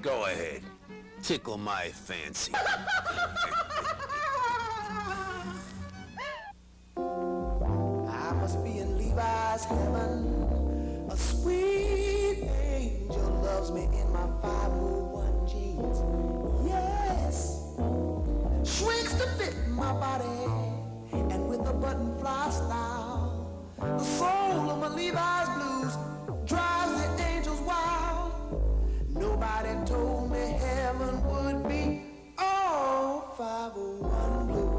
Go ahead. Tickle my fancy. I must be in Levi's heaven. A sweet angel loves me in my 501 jeans. Yes, shrinks to fit my body, and with a button-fly style, the soul of my Levi's blues drives the angels wild. Nobody told me heaven would be all 501 blues.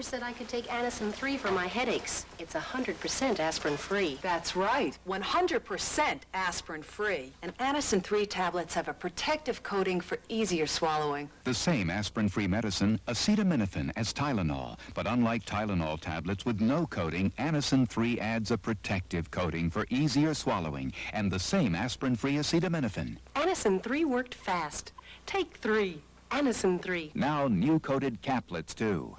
Said I could take Anacin 3 for my headaches. It's 100% aspirin-free. That's right, 100% aspirin-free. And Anacin 3 tablets have a protective coating for easier swallowing. The same aspirin-free medicine, acetaminophen, as Tylenol. But unlike Tylenol tablets with no coating, Anacin 3 adds a protective coating for easier swallowing. And the same aspirin-free acetaminophen. Anacin 3 worked fast. Take 3. Anacin 3. Now new coated caplets, too.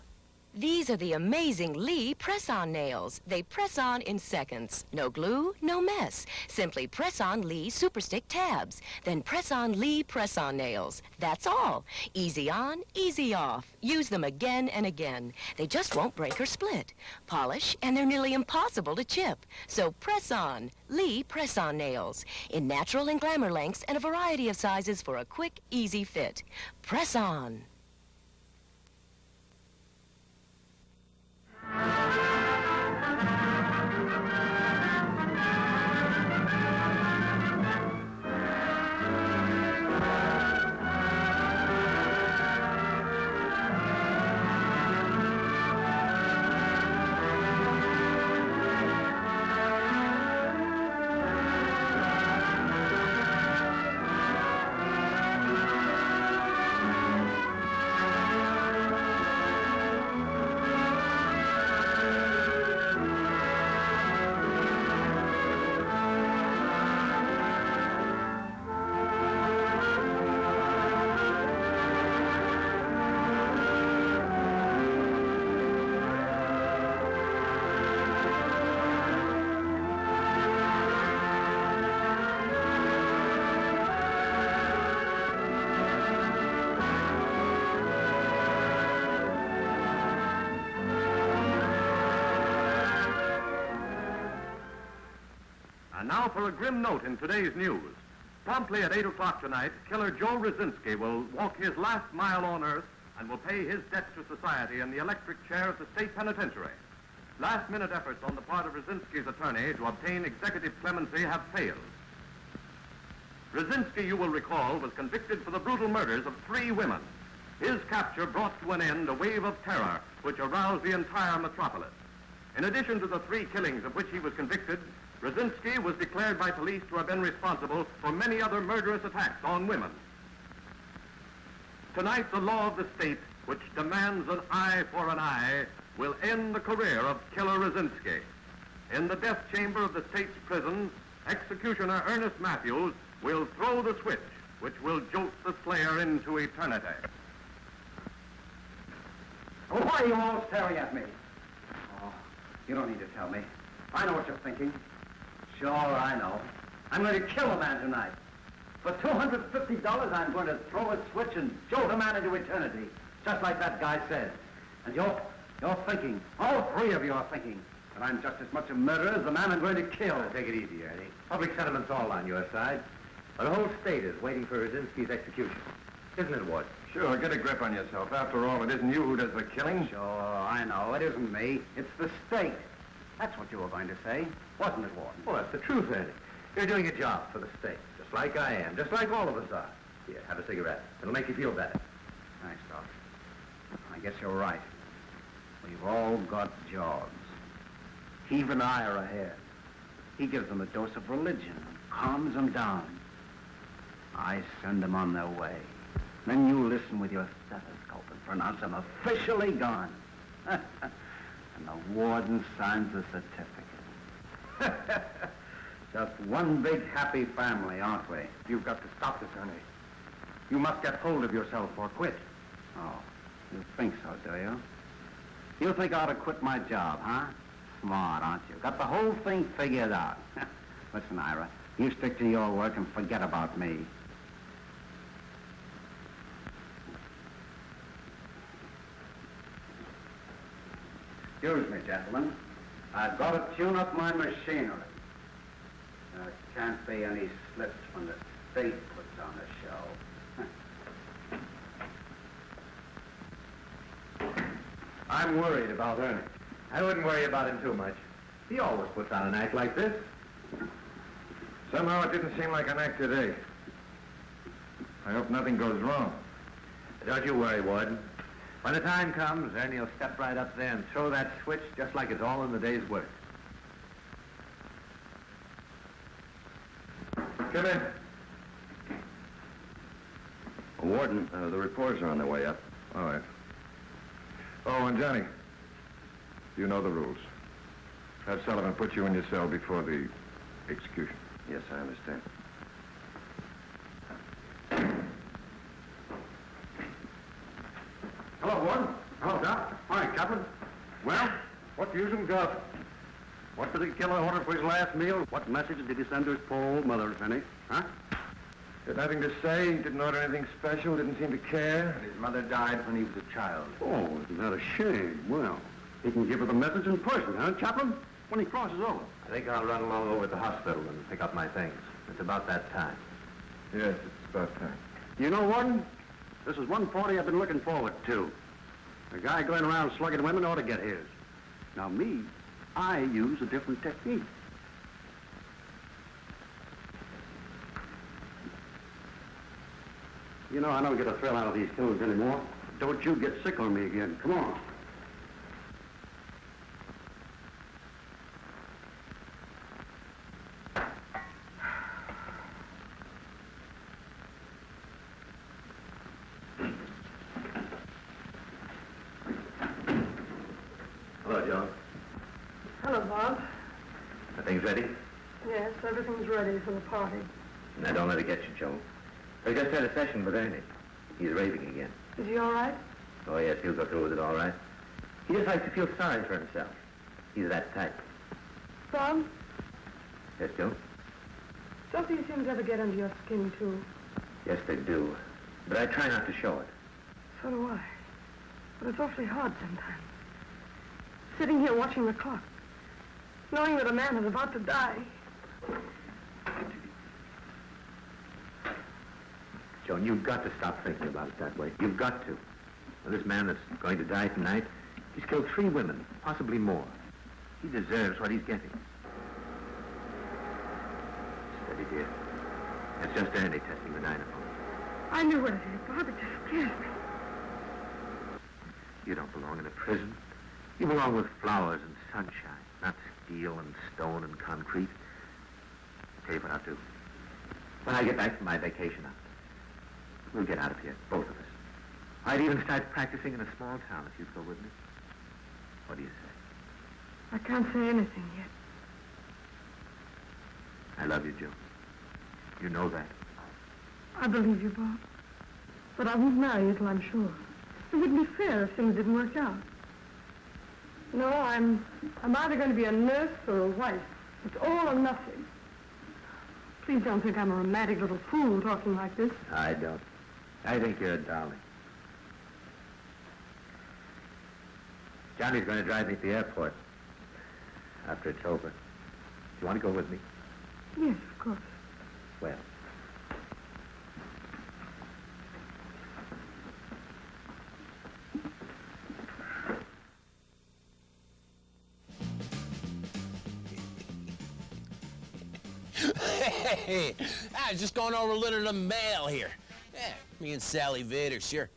These are the amazing Lee press-on nails. They press on in seconds. No glue, no mess. Simply press on Lee Superstick tabs. Then press on Lee press-on nails. That's all. Easy on, easy off. Use them again and again. They just won't break or split. Polish, and they're nearly impossible to chip. So press on. Lee press-on nails. In natural and glamour lengths and a variety of sizes for a quick, easy fit. Press on. Now for a grim note in today's news. Promptly at 8 o'clock tonight, killer Joe Rescind will walk his last mile on Earth and will pay his debts to society in the electric chair at the state penitentiary. Last-minute efforts on the part of Rescind's attorney to obtain executive clemency have failed. Rescind, you will recall, was convicted for the brutal murders of 3 women. His capture brought to an end a wave of terror which aroused the entire metropolis. In addition to the 3 killings of which he was convicted, Rescind was declared by police to have been responsible for many other murderous attacks on women. Tonight, the law of the state, which demands an eye for an eye, will end the career of killer Rescind. In the death chamber of the state's prisons, executioner Ernie Matthews will throw the switch which will jolt the slayer into eternity. Oh, why are you all staring at me? Oh, you don't need to tell me. I know what you're thinking. Sure, I know. I'm going to kill a man tonight. For $250, I'm going to throw a switch and jolt a man into eternity, just like that guy said. And you're thinking, all 3 of you are thinking, that I'm just as much a murderer as the man I'm going to kill. Take it easy, Ernie. Public sentiment's all on your side. But the whole state is waiting for Rescind's execution. Isn't it, Warden? Sure, get a grip on yourself. After all, it isn't you who does the killing. Sure, I know. It isn't me. It's the state. That's what you were going to say, wasn't it, Warden? Well, that's the truth, Ernie. You're doing a job for the state, just like I am, just like all of us are. Here, have a cigarette. It'll make you feel better. Thanks, Doc. I guess you're right. We've all got jobs. Heave and I are ahead. He gives them a dose of religion and calms them down. I send them on their way. Then you listen with your stethoscope and pronounce them officially gone. And the warden signs the certificate. Just one big happy family, aren't we? You've got to stop this, Ernie. You must get hold of yourself or quit. Oh, you think so, do you? You think I ought to quit my job, huh? Smart, aren't you? Got the whole thing figured out. Listen, Ira, you stick to your work and forget about me. Excuse me, gentlemen. I've got to tune up my machinery. There can't be any slips when the state puts on a show. I'm worried about Ernie. I wouldn't worry about him too much. He always puts on an act like this. Somehow it didn't seem like an act today. I hope nothing goes wrong. Don't you worry, Warden. When the time comes, Ernie will step right up there and throw that switch just like it's all in the day's work. Come in. Warden, the reporters are on their way up. All right. Oh, and Johnny, you know the rules. Have Sullivan put you in your cell before the execution. Yes, I understand. Hello, Warden. Hello, Doc. Hi, Captain. Well, what news from Gus? What did the killer order for his last meal? What message did he send to his poor old mother, Ernie? Huh? Had nothing to say. He didn't order anything special. Didn't seem to care. His mother died when he was a child. Oh, isn't that a shame? Well, he can give her the message in person, huh, Chaplain? When he crosses over. I think I'll run along over to the hospital and pick up my things. It's about that time. Yes, it's about time. You know, Warden, this is one party I've been looking forward to. The guy going around slugging women ought to get his. Now, me, I use a different technique. You know, I don't get a thrill out of these killings anymore. Don't you get sick on me again. Come on. Hello, Joan. Hello, Bob. Are things ready? Yes, everything's ready for the party. Now, don't let it get you, Joan. We just had a session with Ernie. He's raving again. Is he all right? Oh, yes, he'll go through with it all right. He just likes to feel sorry for himself. He's that type. Bob, Yes, Joan? don't these things ever get under your skin, too? Yes, they do. But I try not to show it. So do I. But it's awfully hard sometimes. Sitting here watching the clock, knowing that a man is about to die. Joan, you've got to stop thinking about it that way. You've got to. Now, this man that's going to die tonight, he's killed 3 women, possibly more. He deserves what he's getting. Steady, dear. That's just Ernie testing the dynamo. I knew what it is, Bob. It just scares me. You don't belong in a prison. You belong with flowers and sunshine, not steel and stone and concrete. I'll tell you what I'll do. When I get back from my vacation, we'll get out of here, both of us. I'd even start practicing in a small town if you'd go with me. What do you say? I can't say anything yet. I love you, Joe. You know that. I believe you, Bob. But I won't marry you till I'm sure. It wouldn't be fair if things didn't work out. No, I'm either going to be a nurse or a wife. It's all or nothing. Please don't think I'm a romantic little fool talking like this. I don't. I think you're a darling. Johnny's going to drive me to the airport after it's over. Do you want to go with me? Yes, of course. Well. Hey, I was just going over a little of the mail here. Yeah, me and Sally Vader, sure.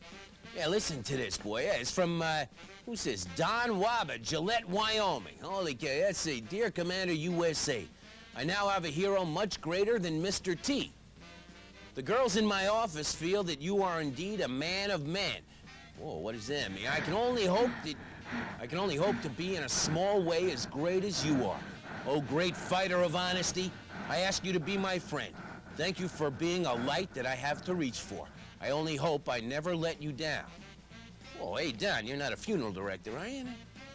Yeah, listen to this, boy. Yeah, it's from, who's this? Don Wabba, Gillette, Wyoming. Holy cow, let's see. Dear Commander USA, I now have a hero much greater than Mr. T. The girls in my office feel that you are indeed a man of men. Whoa, what does that mean? I can only hope to be in a small way as great as you are. Oh, great fighter of honesty, I ask you to be my friend. Thank you for being a light that I have to reach for. I only hope I never let you down. Oh, hey, Don, you're not a funeral director, are you?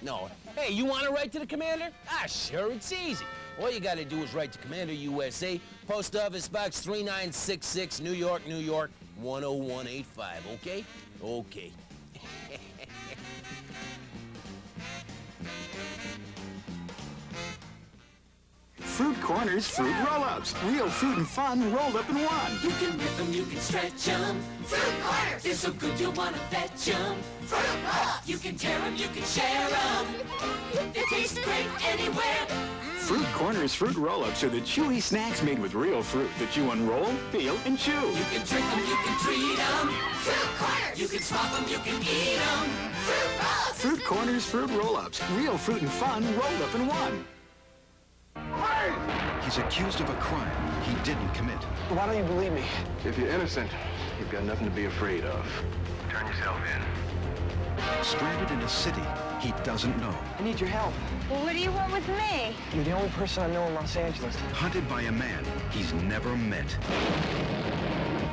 No. Hey, you want to write to the commander? Ah, sure, it's easy. All you got to do is write to Commander USA, Post Office Box 3966, New York, New York, 10185, okay? Okay. Fruit Corners Fruit Roll-Ups. Real fruit and fun rolled up in one. You can rip them, you can stretch them. Fruit Corners! They're so good you'll want to fetch them. Fruit Roll-Ups! You can tear them, you can share them. They taste great anywhere. Fruit Corners Fruit Roll-Ups are the chewy snacks made with real fruit that you unroll, peel, and chew. You can drink them, you can treat them. Fruit Corners! You can swap them, you can eat them. Fruit Roll-Ups! Fruit Corners Fruit Roll-Ups. Real fruit and fun rolled up in one. He's accused of a crime he didn't commit. Why don't you believe me? If you're innocent, you've got nothing to be afraid of. Turn yourself in. Stranded in a city he doesn't know. I need your help. Well, what do you want with me? You're the only person I know in Los Angeles. Hunted by a man he's never met.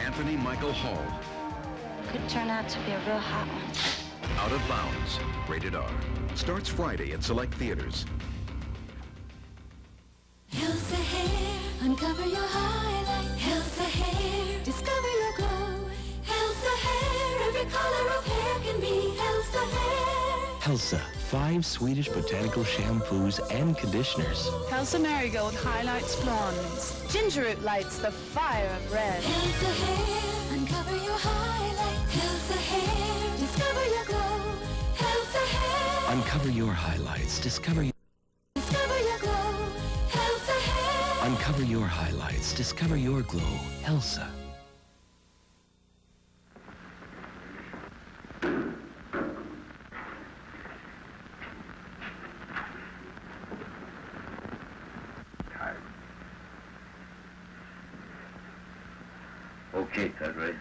Anthony Michael Hall. Could turn out to be a real hot one. Out of Bounds. Rated R. Starts Friday at select theaters. Elsa Hair, uncover your highlight. Elsa Hair, discover your glow. Elsa Hair, every color of hair can be Elsa Hair. Elsa, 5 Swedish botanical shampoos and conditioners. Elsa Marigold highlights blondes. Ginger root lights the fire of red. Elsa Hair, uncover your highlight. Elsa Hair, discover your glow. Elsa Hair, Uncover your highlights. Discover your glow. Elsa Hair. Uncover your highlights. Discover your glow. Elsa. Okay, Padre.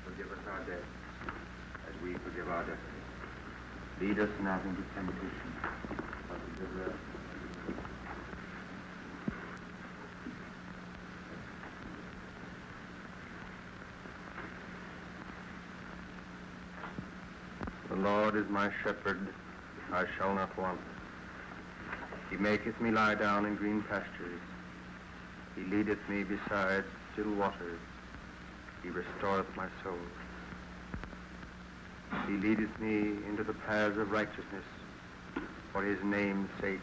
Forgive us our debts, as we forgive our debtors. Lead us not into temptation, but deliver us. The Lord is my shepherd, I shall not want. He maketh me lie down in green pastures. He leadeth me beside still waters. He restoreth my soul. He leadeth me into the paths of righteousness for his name's sake.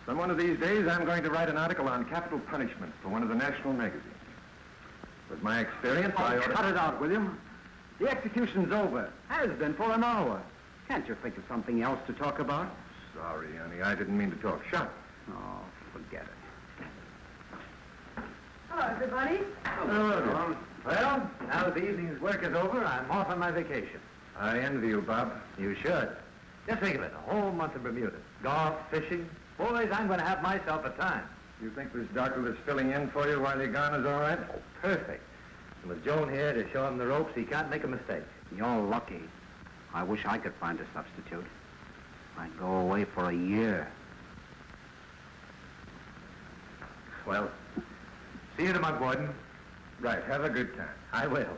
On one of these days, I'm going to write an article on capital punishment for one of the national magazines. With my experience, I ought to... Cut it out, William. The execution's over. Has been for an hour. Can't you think of something else to talk about? Sorry, honey, I didn't mean to talk shop. Oh, forget it. Hello, everybody. Hello, John. Well, now that the evening's work is over, I'm off on my vacation. I envy you, Bob. You should. Just think of it, a whole month in Bermuda. Golf, fishing. Boys, I'm going to have myself a time. You think this doctor that's filling in for you while you're gone is all right? Oh, perfect. And with Joan here to show him the ropes, he can't make a mistake. You're lucky. I wish I could find a substitute. I'd go away for a year. swell. See you tomorrow, Warden. Right, have a good time. I will.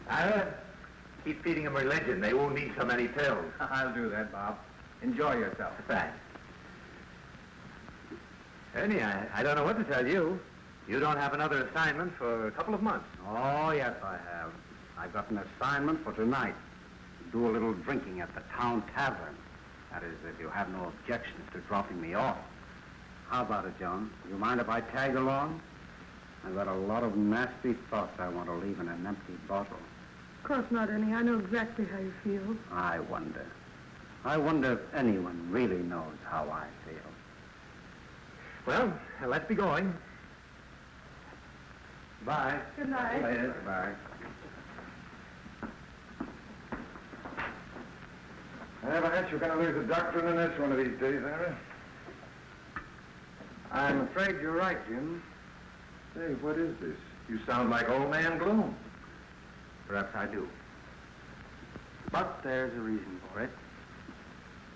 I'll keep feeding them religion. They won't need so many pills. I'll do that, Bob. Enjoy yourself. Thanks. Ernie, I don't know what to tell you. You don't have another assignment for a couple of months. Oh, yes, I have. I've got an assignment for tonight. Do a little drinking at the town tavern. That is, if you have no objections to dropping me off. How about it, Joan? You mind if I tag along? I've got a lot of nasty thoughts I want to leave in an empty bottle. Of course not, Ernie. I know exactly how you feel. I wonder if anyone really knows how I feel. Well, let's be going. Bye. Good night. Later. Bye. I have a hunch you're going to lose the doctrine in this one of these days, Harry. I'm afraid you're right, Jim. Say, what is this? You sound like old man Gloom. Perhaps I do. But there's a reason for it.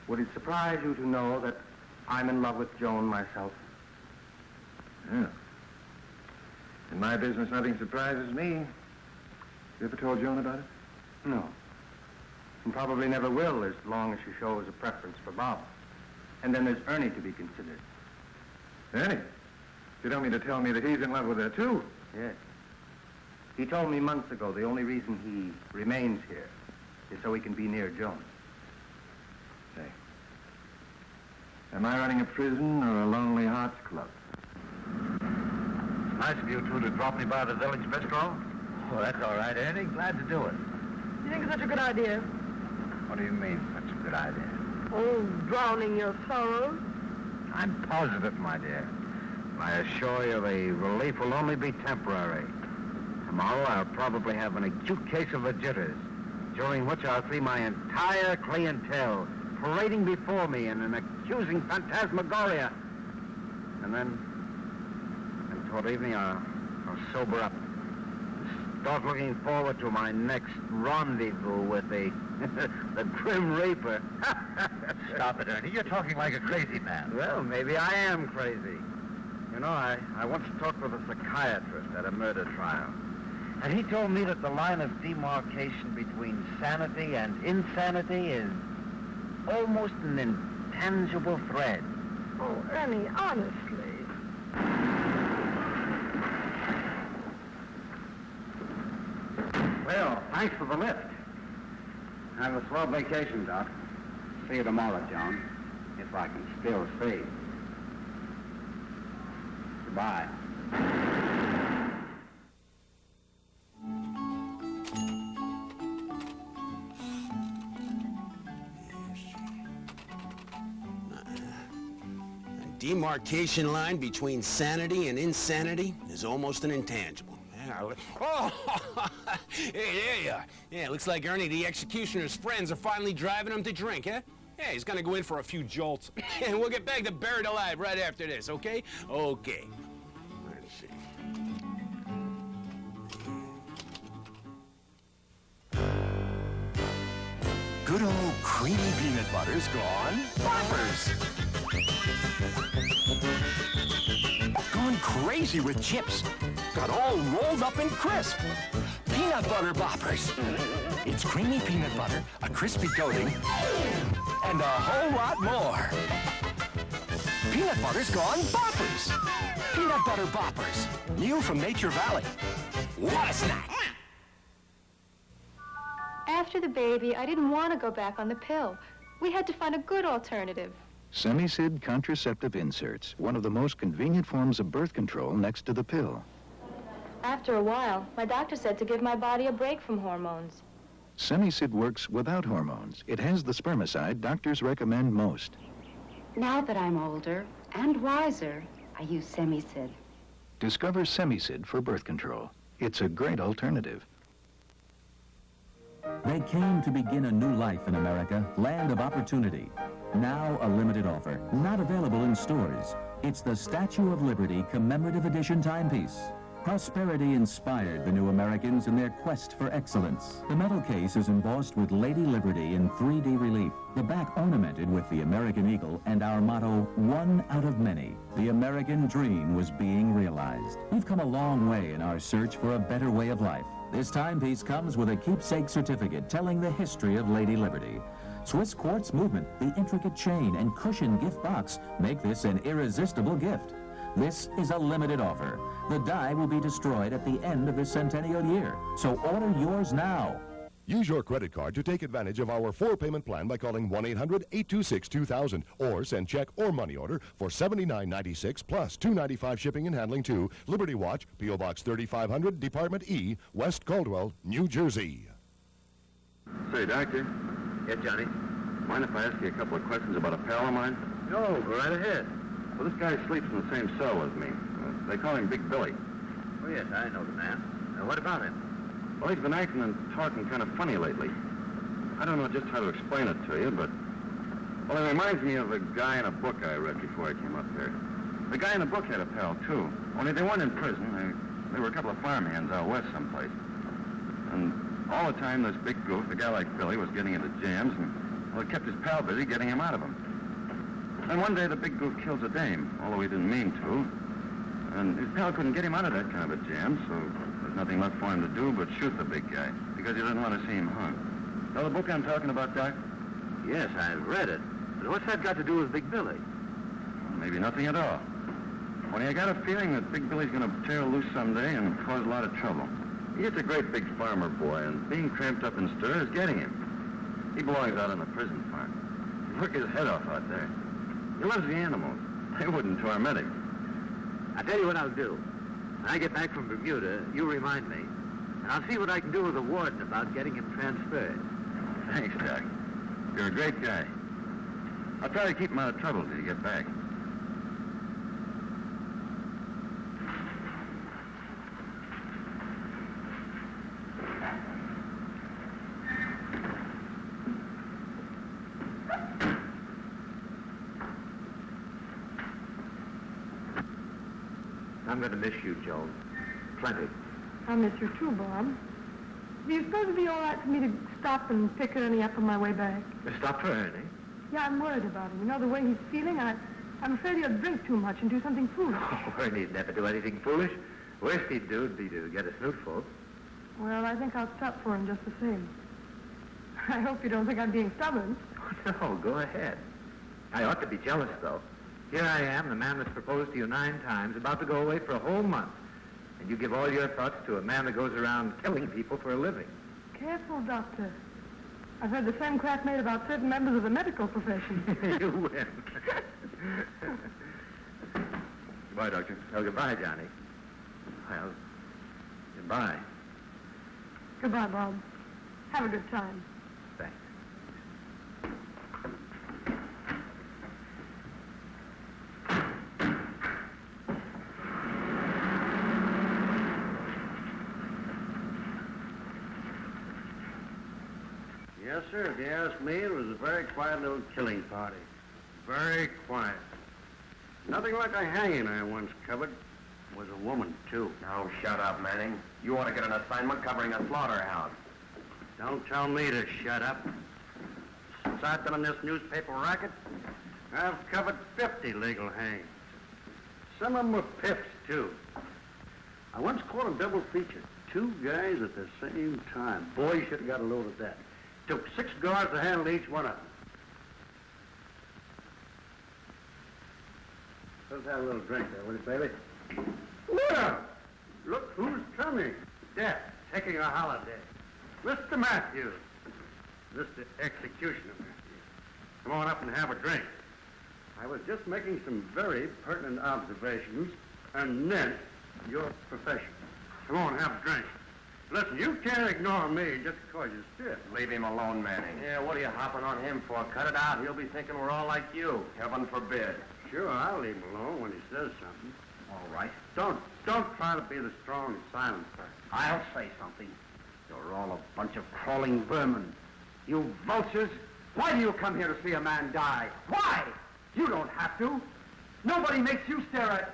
Would it surprise you to know that I'm in love with Joan myself? Yeah. In my business, nothing surprises me. You ever told Joan about it? No. And probably never will as long as she shows a preference for Bob. And then there's Ernie to be considered. Ernie? You don't mean to tell me that he's in love with her, too? Yes. He told me months ago the only reason he remains here is so he can be near Joan. Say, am I running a prison or a Lonely Hearts Club? Nice of you two to drop me by the village bistro. Oh, that's all right, Ernie. Glad to do it. You think it's such a good idea? What do you mean, such a good idea? Oh, drowning your sorrows? I'm positive, my dear. I assure you the relief will only be temporary. Tomorrow I'll probably have an acute case of the jitters, during which I'll see my entire clientele parading before me in an accusing phantasmagoria. And then toward evening I'll sober up. Start looking forward to my next rendezvous with the Grim Reaper. Stop it, Ernie. You're talking like a crazy man. Well, maybe I am crazy. You know, I once talked with a psychiatrist at a murder trial. And he told me that the line of demarcation between sanity and insanity is almost an intangible thread. Oh, Ernie, honestly. Well, thanks for the lift. Have a swell vacation, Doc. See you tomorrow, John. If I can still see. Goodbye. A demarcation line between sanity and insanity is almost an intangible. Oh, hey, there you are. Yeah, looks like Ernie, the executioner's friends are finally driving him to drink, huh? Yeah, he's gonna go in for a few jolts. And we'll get back to Buried Alive right after this, okay? Okay. Let's see. Good old creamy peanut butter's gone boppers. Gone crazy with chips. Got all rolled up and crisp. Peanut butter boppers. It's creamy peanut butter, a crispy coating, and a whole lot more. Peanut butter's gone boppers. Peanut butter boppers. New from Nature Valley. What a snack! After the baby, I didn't want to go back on the pill. We had to find a good alternative. Semisid contraceptive inserts, one of the most convenient forms of birth control next to the pill. After a while, my doctor said to give my body a break from hormones. Semisid works without hormones. It has the spermicide doctors recommend most. Now that I'm older and wiser, I use Semisid. Discover Semisid for birth control. It's a great alternative. They came to begin a new life in America, land of opportunity. Now a limited offer, not available in stores. It's the Statue of Liberty Commemorative Edition timepiece. Prosperity inspired the new Americans in their quest for excellence. The metal case is embossed with Lady Liberty in 3D relief, the back ornamented with the American eagle and our motto, one out of many. The American dream was being realized. We've come a long way in our search for a better way of life. This timepiece comes with a keepsake certificate telling the history of Lady Liberty. Swiss quartz movement, the intricate chain, and cushion gift box make this an irresistible gift. This is a limited offer. The die will be destroyed at the end of this centennial year, so order yours now. Use your credit card to take advantage of our 4-payment plan by calling 1-800-826-2000 or send check or money order for $79.96 plus $2.95 shipping and handling to Liberty Watch, P.O. Box 3500, Department E, West Caldwell, New Jersey. Say, Doctor. Yeah, Johnny? Mind if I ask you a couple of questions about a pal of mine? No, go right ahead. Well, this guy sleeps in the same cell as me. They call him Big Billy. Oh, yes, I know the man. Now, what about him? Well, he's been acting and talking kind of funny lately. I don't know just how to explain it to you, but... Well, it reminds me of a guy in a book I read before I came up here. The guy in the book had a pal, too. Only they weren't in prison. They were a couple of farmhands out west someplace. And all the time, this big goof, a guy like Billy, was getting into jams, and, well, it kept his pal busy getting him out of them. And one day, the big goof kills a dame, although he didn't mean to. And his pal couldn't get him out of that kind of a jam, so there's nothing left for him to do but shoot the big guy, because he didn't want to see him hung. Know the book I'm talking about, Doc? Yes, I've read it. But what's that got to do with Big Billy? Well, maybe nothing at all. Only I got a feeling that Big Billy's going to tear loose someday and cause a lot of trouble. He's a great big farmer boy, and being cramped up in stir is getting him. He belongs out on the prison farm. He'd work his head off out there. He loves the animals. They wouldn't torment him. I'll tell you what I'll do. When I get back from Bermuda, you remind me. And I'll see what I can do with the warden about getting him transferred. Thanks, Doc. You're a great guy. I'll try to keep him out of trouble till you get back. I'm going to miss you, Joan. Plenty. I miss you too, Bob. Do you suppose it'd be all right for me to stop and pick Ernie up on my way back? Stop for Ernie? Yeah, I'm worried about him. You know, the way he's feeling, I'm afraid he'll drink too much and do something foolish. Oh, Ernie'd never do anything foolish. Worst he'd do would be to get a snootful. Well, I think I'll stop for him just the same. I hope you don't think I'm being stubborn. No, go ahead. I ought to be jealous, though. Here I am, the man that's proposed to you 9 times, about to go away for a whole month. And you give all your thoughts to a man that goes around killing people for a living. Careful, Doctor. I've heard the same crap made about certain members of the medical profession. You win. Goodbye, Doctor. Oh, goodbye, Johnny. Well, goodbye. Goodbye, Bob. Have a good time. Thanks. Yes, sir. If you ask me, it was a very quiet little killing party. Very quiet. Nothing like a hanging I once covered. Was a woman, too. Now, shut up, Manning. You ought to get an assignment covering a slaughterhouse. Don't tell me to shut up. Since I've been in this newspaper racket, I've covered 50 legal hangings. Some of them were pips, too. I once caught a double feature. 2 guys at the same time. Boy, you should have got a load of that. Took 6 guards to handle each one of them. Let's have a little drink there, will you, baby? Well, look who's coming. Death, taking a holiday. Mr. Matthews. Mr. Executioner Matthews. Come on up and have a drink. I was just making some very pertinent observations, and then your profession. Come on, have a drink. Listen, you can't ignore me just because you're stiff. Leave him alone, Manning. Yeah, what are you hopping on him for? Cut it out. He'll be thinking we're all like you. Heaven forbid. Sure, I'll leave him alone when he says something. All right. Don't try to be the strong, silent person. I'll say something. You're all a bunch of crawling vermin. You vultures. Why do you come here to see a man die? Why? You don't have to. Nobody makes you stare at...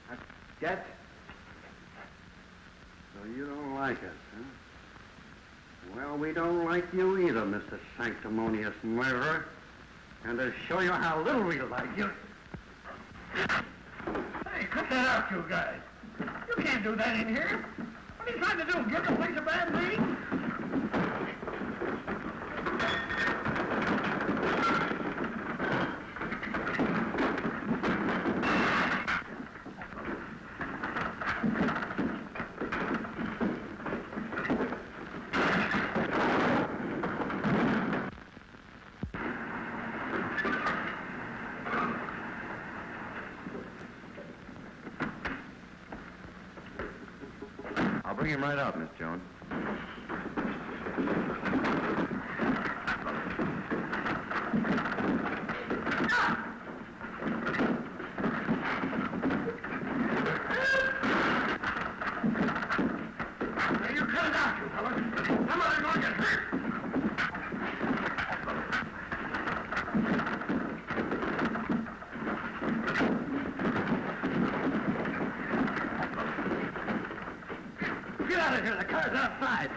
That's death. So you don't like us, huh? Well, we don't like you either, Mr. Sanctimonious Murderer. And to show you how little we like you... Hey, cut that out, you guys. You can't do that in here. What are you trying to do, give the place a bad name? I'll bring him right out, Miss Jones. Hey, you cut it out, you fellas. Somebody's going to get hurt. Get out of here, the car's outside.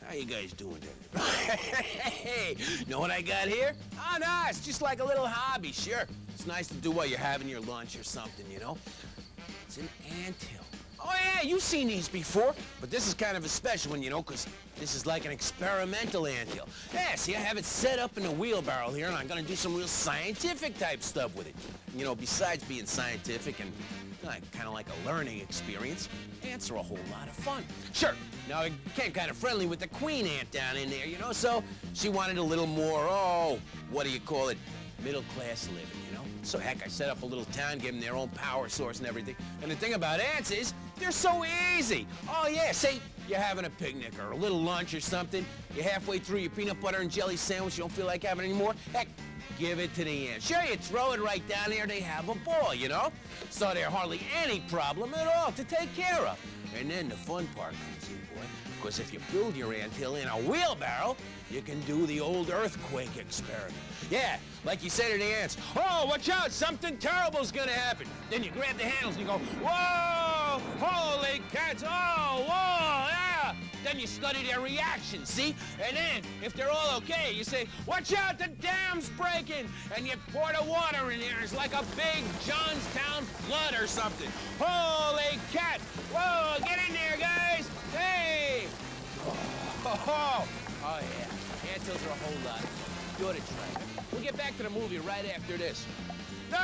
How you guys doing there? Hey, know what I got here? Oh, no, it's just like a little hobby, sure. It's nice to do while you're having your lunch or something, you know? It's an anthill. Oh, yeah, you've seen these before, but this is kind of a special one, you know, because this is like an experimental anthill. Yeah, see, I have it set up in a wheelbarrow here, and I'm going to do some real scientific type stuff with it. You know, besides being scientific and kind of like a learning experience, ants are a whole lot of fun. Sure, now I became kind of friendly with the queen ant down in there, you know, so she wanted a little more, what do you call it, middle-class living, you know? So heck, I set up a little town, gave them their own power source and everything. And the thing about ants is, they're so easy. Oh yeah, say you're having a picnic or a little lunch or something, you're halfway through your peanut butter and jelly sandwich, you don't feel like having any more, heck, give it to the ants. Sure, you throw it right down there, they have a ball, you know? So there's hardly any problem at all to take care of. And then the fun part comes in, boy, because if you build your anthill in a wheelbarrow, you can do the old earthquake experiment. Yeah, like you say to the ants, oh, watch out, something terrible's gonna happen. Then you grab the handles and you go, whoa, holy cats, oh, whoa, yeah. Then you study their reactions, see? And then, if they're all okay, you say, watch out, the dam's breaking. And you pour the water in there. It's like a big Johnstown flood or something. Holy cat. Whoa, get in there, guys. Hey. Oh, yeah. Anthills are a whole lot of fun. You ought to try it. We'll get back to the movie right after this. No,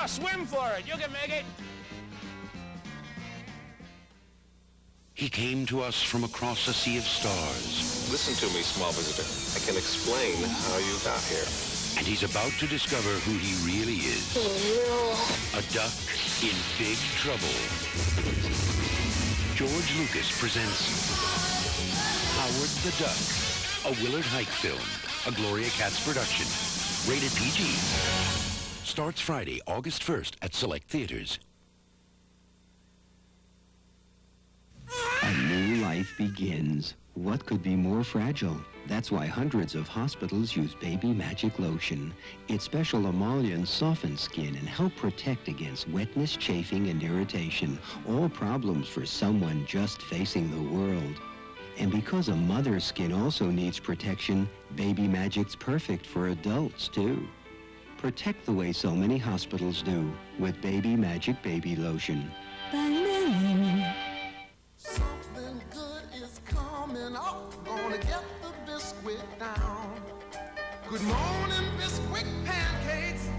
swim for it. You can make it. He came to us from across a sea of stars. Listen to me, small visitor. I can explain how you got here. And he's about to discover who he really is. A duck in big trouble. George Lucas presents Howard the Duck, a Willard Hike film, a Gloria Katz production. Rated PG. Starts Friday, August 1st at select theaters. A new life begins. What could be more fragile? That's why hundreds of hospitals use Baby Magic Lotion. Its special emollient softens skin and help protect against wetness, chafing, and irritation. All problems for someone just facing the world. And because a mother's skin also needs protection, Baby Magic's perfect for adults, too. Protect the way so many hospitals do with Baby Magic Baby Lotion. Something good is coming up. Gonna get the biscuit down. Good morning, biscuit pancakes.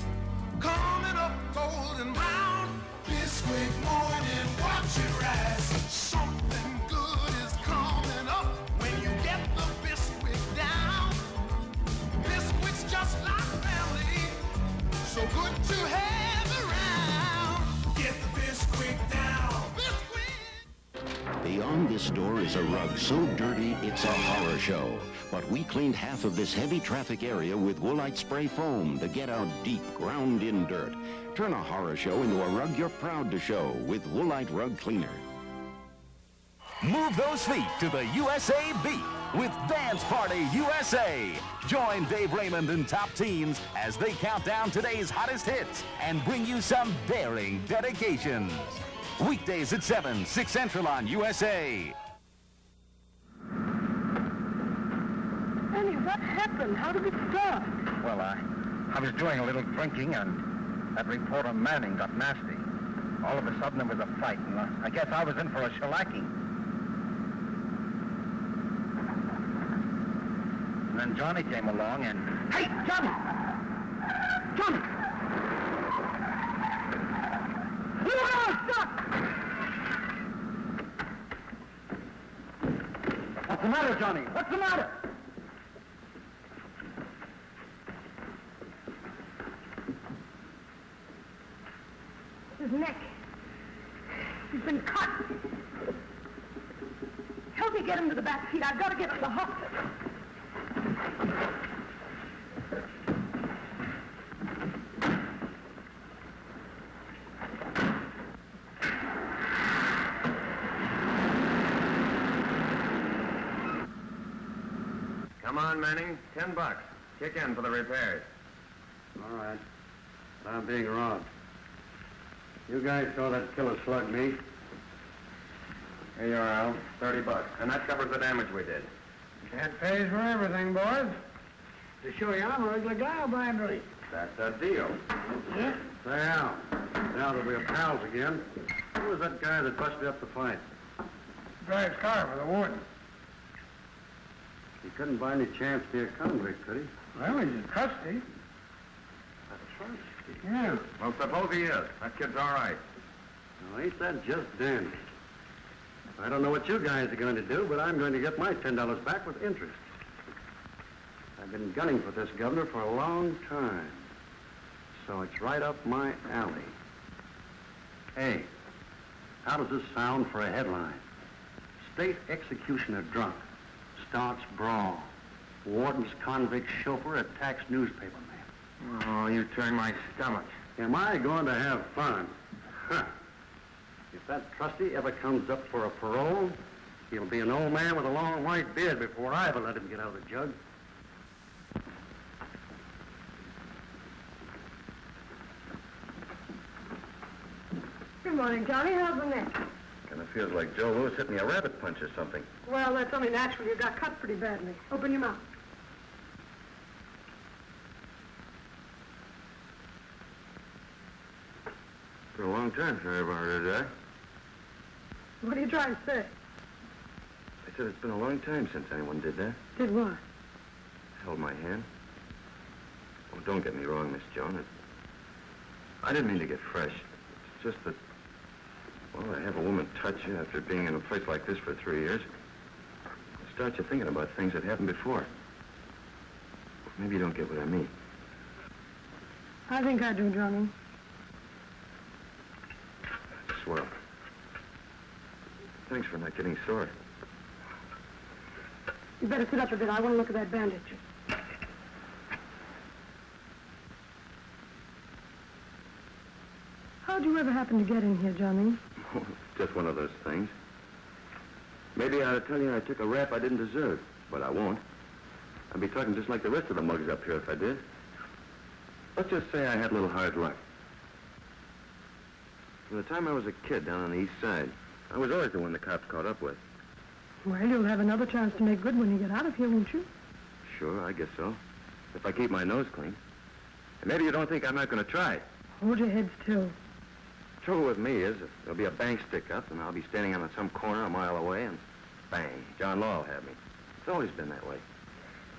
Coming up golden brown. Biscuit morning, watch it rise. Something good is coming up when you get the biscuit down. Biscuits just like family, so good to have around. Get the biscuit down. Beyond this this store is a rug so dirty it's a horror show. But we cleaned half of this heavy traffic area with Woolite spray foam to get out deep, ground-in dirt. Turn a horror show into a rug you're proud to show with Woolite Rug Cleaner. Move those feet to the USA beat with Dance Party USA. Join Dave Raymond and Top Teens as they count down today's hottest hits and bring you some daring dedications. Weekdays at 7, 6 Central on USA. Ernie, what happened? How did it start? Well, I was doing a little drinking, and that reporter Manning got nasty. All of a sudden, there was a fight, and I guess I was in for a shellacking. And then Johnny came along, and... Hey, Johnny! Johnny! You are stuck! What's the matter, Johnny? What's the matter? His neck. He's been cut. Help me get him to the back seat. I've got to get him to the hospital. Come on, Manning. $10. Kick in for the repairs. All right. But I'm being robbed. You guys saw that killer slug me. Here you are, Al. $30. And that covers the damage we did. That pays for everything, boys. To show you I'm a regular guy, I'll buy and drink. That's a deal. Yeah? Say, Al, now that we're pals again, who was that guy that busted up the fight? Drives car for the warden. He couldn't by any chance be a convict, could he? Well, he's a trustee. A trustee? Yeah. Well, suppose he is. That kid's all right. Well, ain't that just dandy? I don't know what you guys are going to do, but I'm going to get my $10 back with interest. I've been gunning for this governor for a long time, so it's right up my alley. Hey, how does this sound for a headline? State executioner drunk. Starts brawl. Warden's convict chauffeur attacks newspaper man. Oh, you turn my stomach. Am I going to have fun? Huh. If that trustee ever comes up for a parole, he'll be an old man with a long white beard before I ever let him get out of the jug. Good morning, Johnny. How's the neck? Kind of feels like Joe Louis hitting a rabbit punch or something. Well, that's only natural. You got cut pretty badly. Open your mouth. For a long time since I ever heard of that. What are you trying to say? I said it's been a long time since anyone did that. Did what? Held my hand. Oh, don't get me wrong, Miss Joan. I didn't mean to get fresh. It's just that, well, to have a woman touch you after being in a place like this for 3 years, it starts you thinking about things that happened before. Maybe you don't get what I mean. I think I do, Johnny. Swell. Thanks for not getting sore. You better sit up a bit. I want to look at that bandage. How'd you ever happen to get in here, Johnny? Just one of those things. Maybe I ought to tell you I took a rap I didn't deserve, but I won't. I'd be talking just like the rest of the mugs up here if I did. Let's just say I had a little hard luck. From the time I was a kid down on the east side, I was always the one the cops caught up with. Well, you'll have another chance to make good when you get out of here, won't you? Sure, I guess so. If I keep my nose clean. And maybe you don't think I'm not going to try. Hold your head still. Trouble with me is, there'll be a bank stick up, and I'll be standing on some corner a mile away, and bang, John Law will have me. It's always been that way.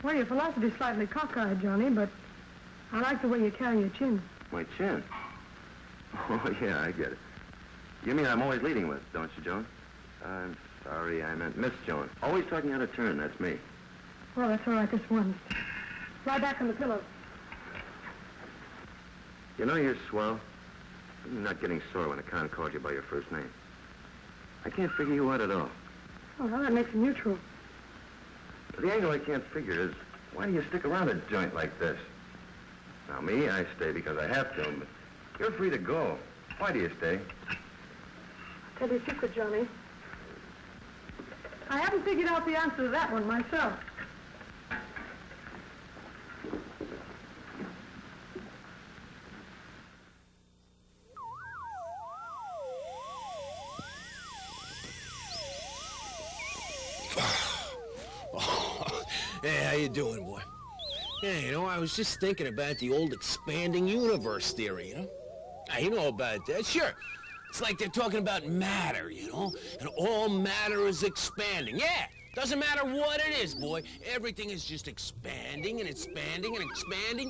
Well, your philosophy's slightly cockeyed, Johnny, but I like the way you carry your chin. My chin? Oh, yeah, I get it. You mean I'm always leading with, don't you, Joan? I'm sorry, I meant Miss Joan. Always talking out of turn, that's me. Well, that's all right this once. Lie back on the pillow. You know you're swell. You're not getting sore when a con calls you by your first name. I can't figure you out at all. Oh, well, that makes it neutral. The angle I can't figure is, why do you stick around a joint like this? Now, me, I stay because I have to, but you're free to go. Why do you stay? I'll tell you a secret, Johnny. I haven't figured out the answer to that one myself. Hey, how you doing, boy? Yeah, you know, I was just thinking about the old expanding universe theory, you know? You know about that, sure. It's like they're talking about matter, you know? And all matter is expanding. Yeah, doesn't matter what it is, boy. Everything is just expanding and expanding and expanding.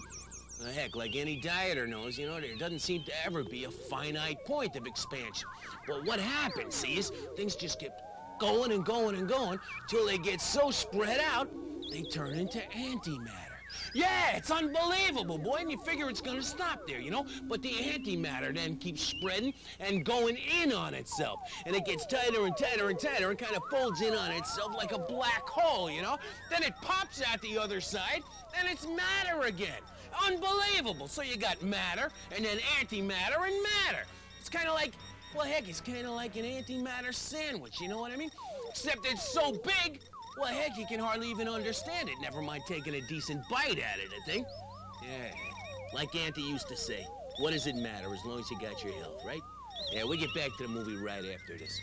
Well, heck, like any dieter knows, you know, there doesn't seem to ever be a finite point of expansion. But what happens, see, is things just get going and going and going till they get so spread out, they turn into antimatter. Yeah, it's unbelievable, boy, and you figure it's gonna stop there, you know? But the antimatter then keeps spreading and going in on itself. And it gets tighter and tighter and tighter and kind of folds in on itself like a black hole, you know? Then it pops out the other side, and it's matter again. Unbelievable. So you got matter, and then antimatter and matter. It's kind of like, well, heck, it's kind of like an antimatter sandwich, you know what I mean? Except it's so big, well, heck, you can hardly even understand it. Never mind taking a decent bite at it, I think. Yeah, like Auntie used to say, what does it matter as long as you got your health, right? Yeah, we'll get back to the movie right after this.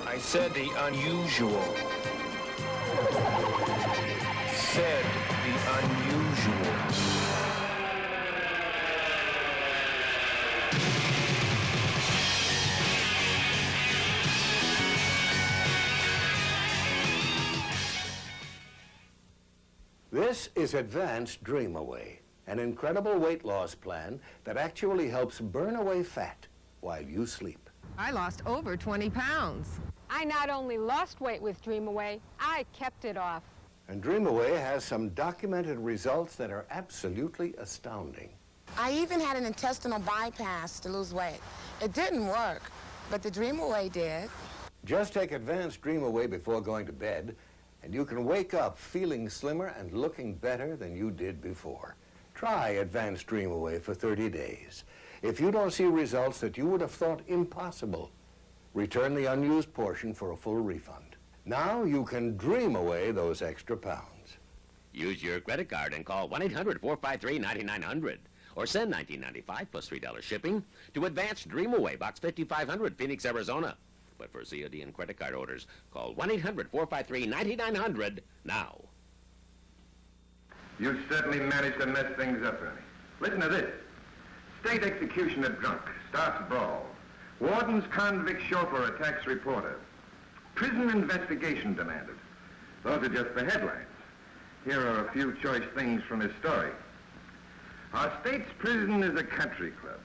I said the unusual. Said the unusual. This is Advanced Dream Away, an incredible weight loss plan that actually helps burn away fat while you sleep. I lost over 20 pounds. I not only lost weight with Dream Away, I kept it off. And Dream Away has some documented results that are absolutely astounding. I even had an intestinal bypass to lose weight. It didn't work, but the Dream Away did. Just take Advanced Dream Away before going to bed, and you can wake up feeling slimmer and looking better than you did before. Try Advanced Dream Away for 30 days. If you don't see results that you would have thought impossible, return the unused portion for a full refund. Now you can dream away those extra pounds. Use your credit card and call 1-800-453-9900 or send $19.95 plus $3 shipping to Advanced Dream Away, Box 5500, Phoenix, Arizona. But for COD and credit card orders, call 1-800-453-9900 now. You certainly managed to mess things up, Ernie. Listen to this. State executioner drunk, starts brawl. Warden's convict chauffeur attacks reporter. Prison investigation demanded. Those are just the headlines. Here are a few choice things from his story. Our state's prison is a country club.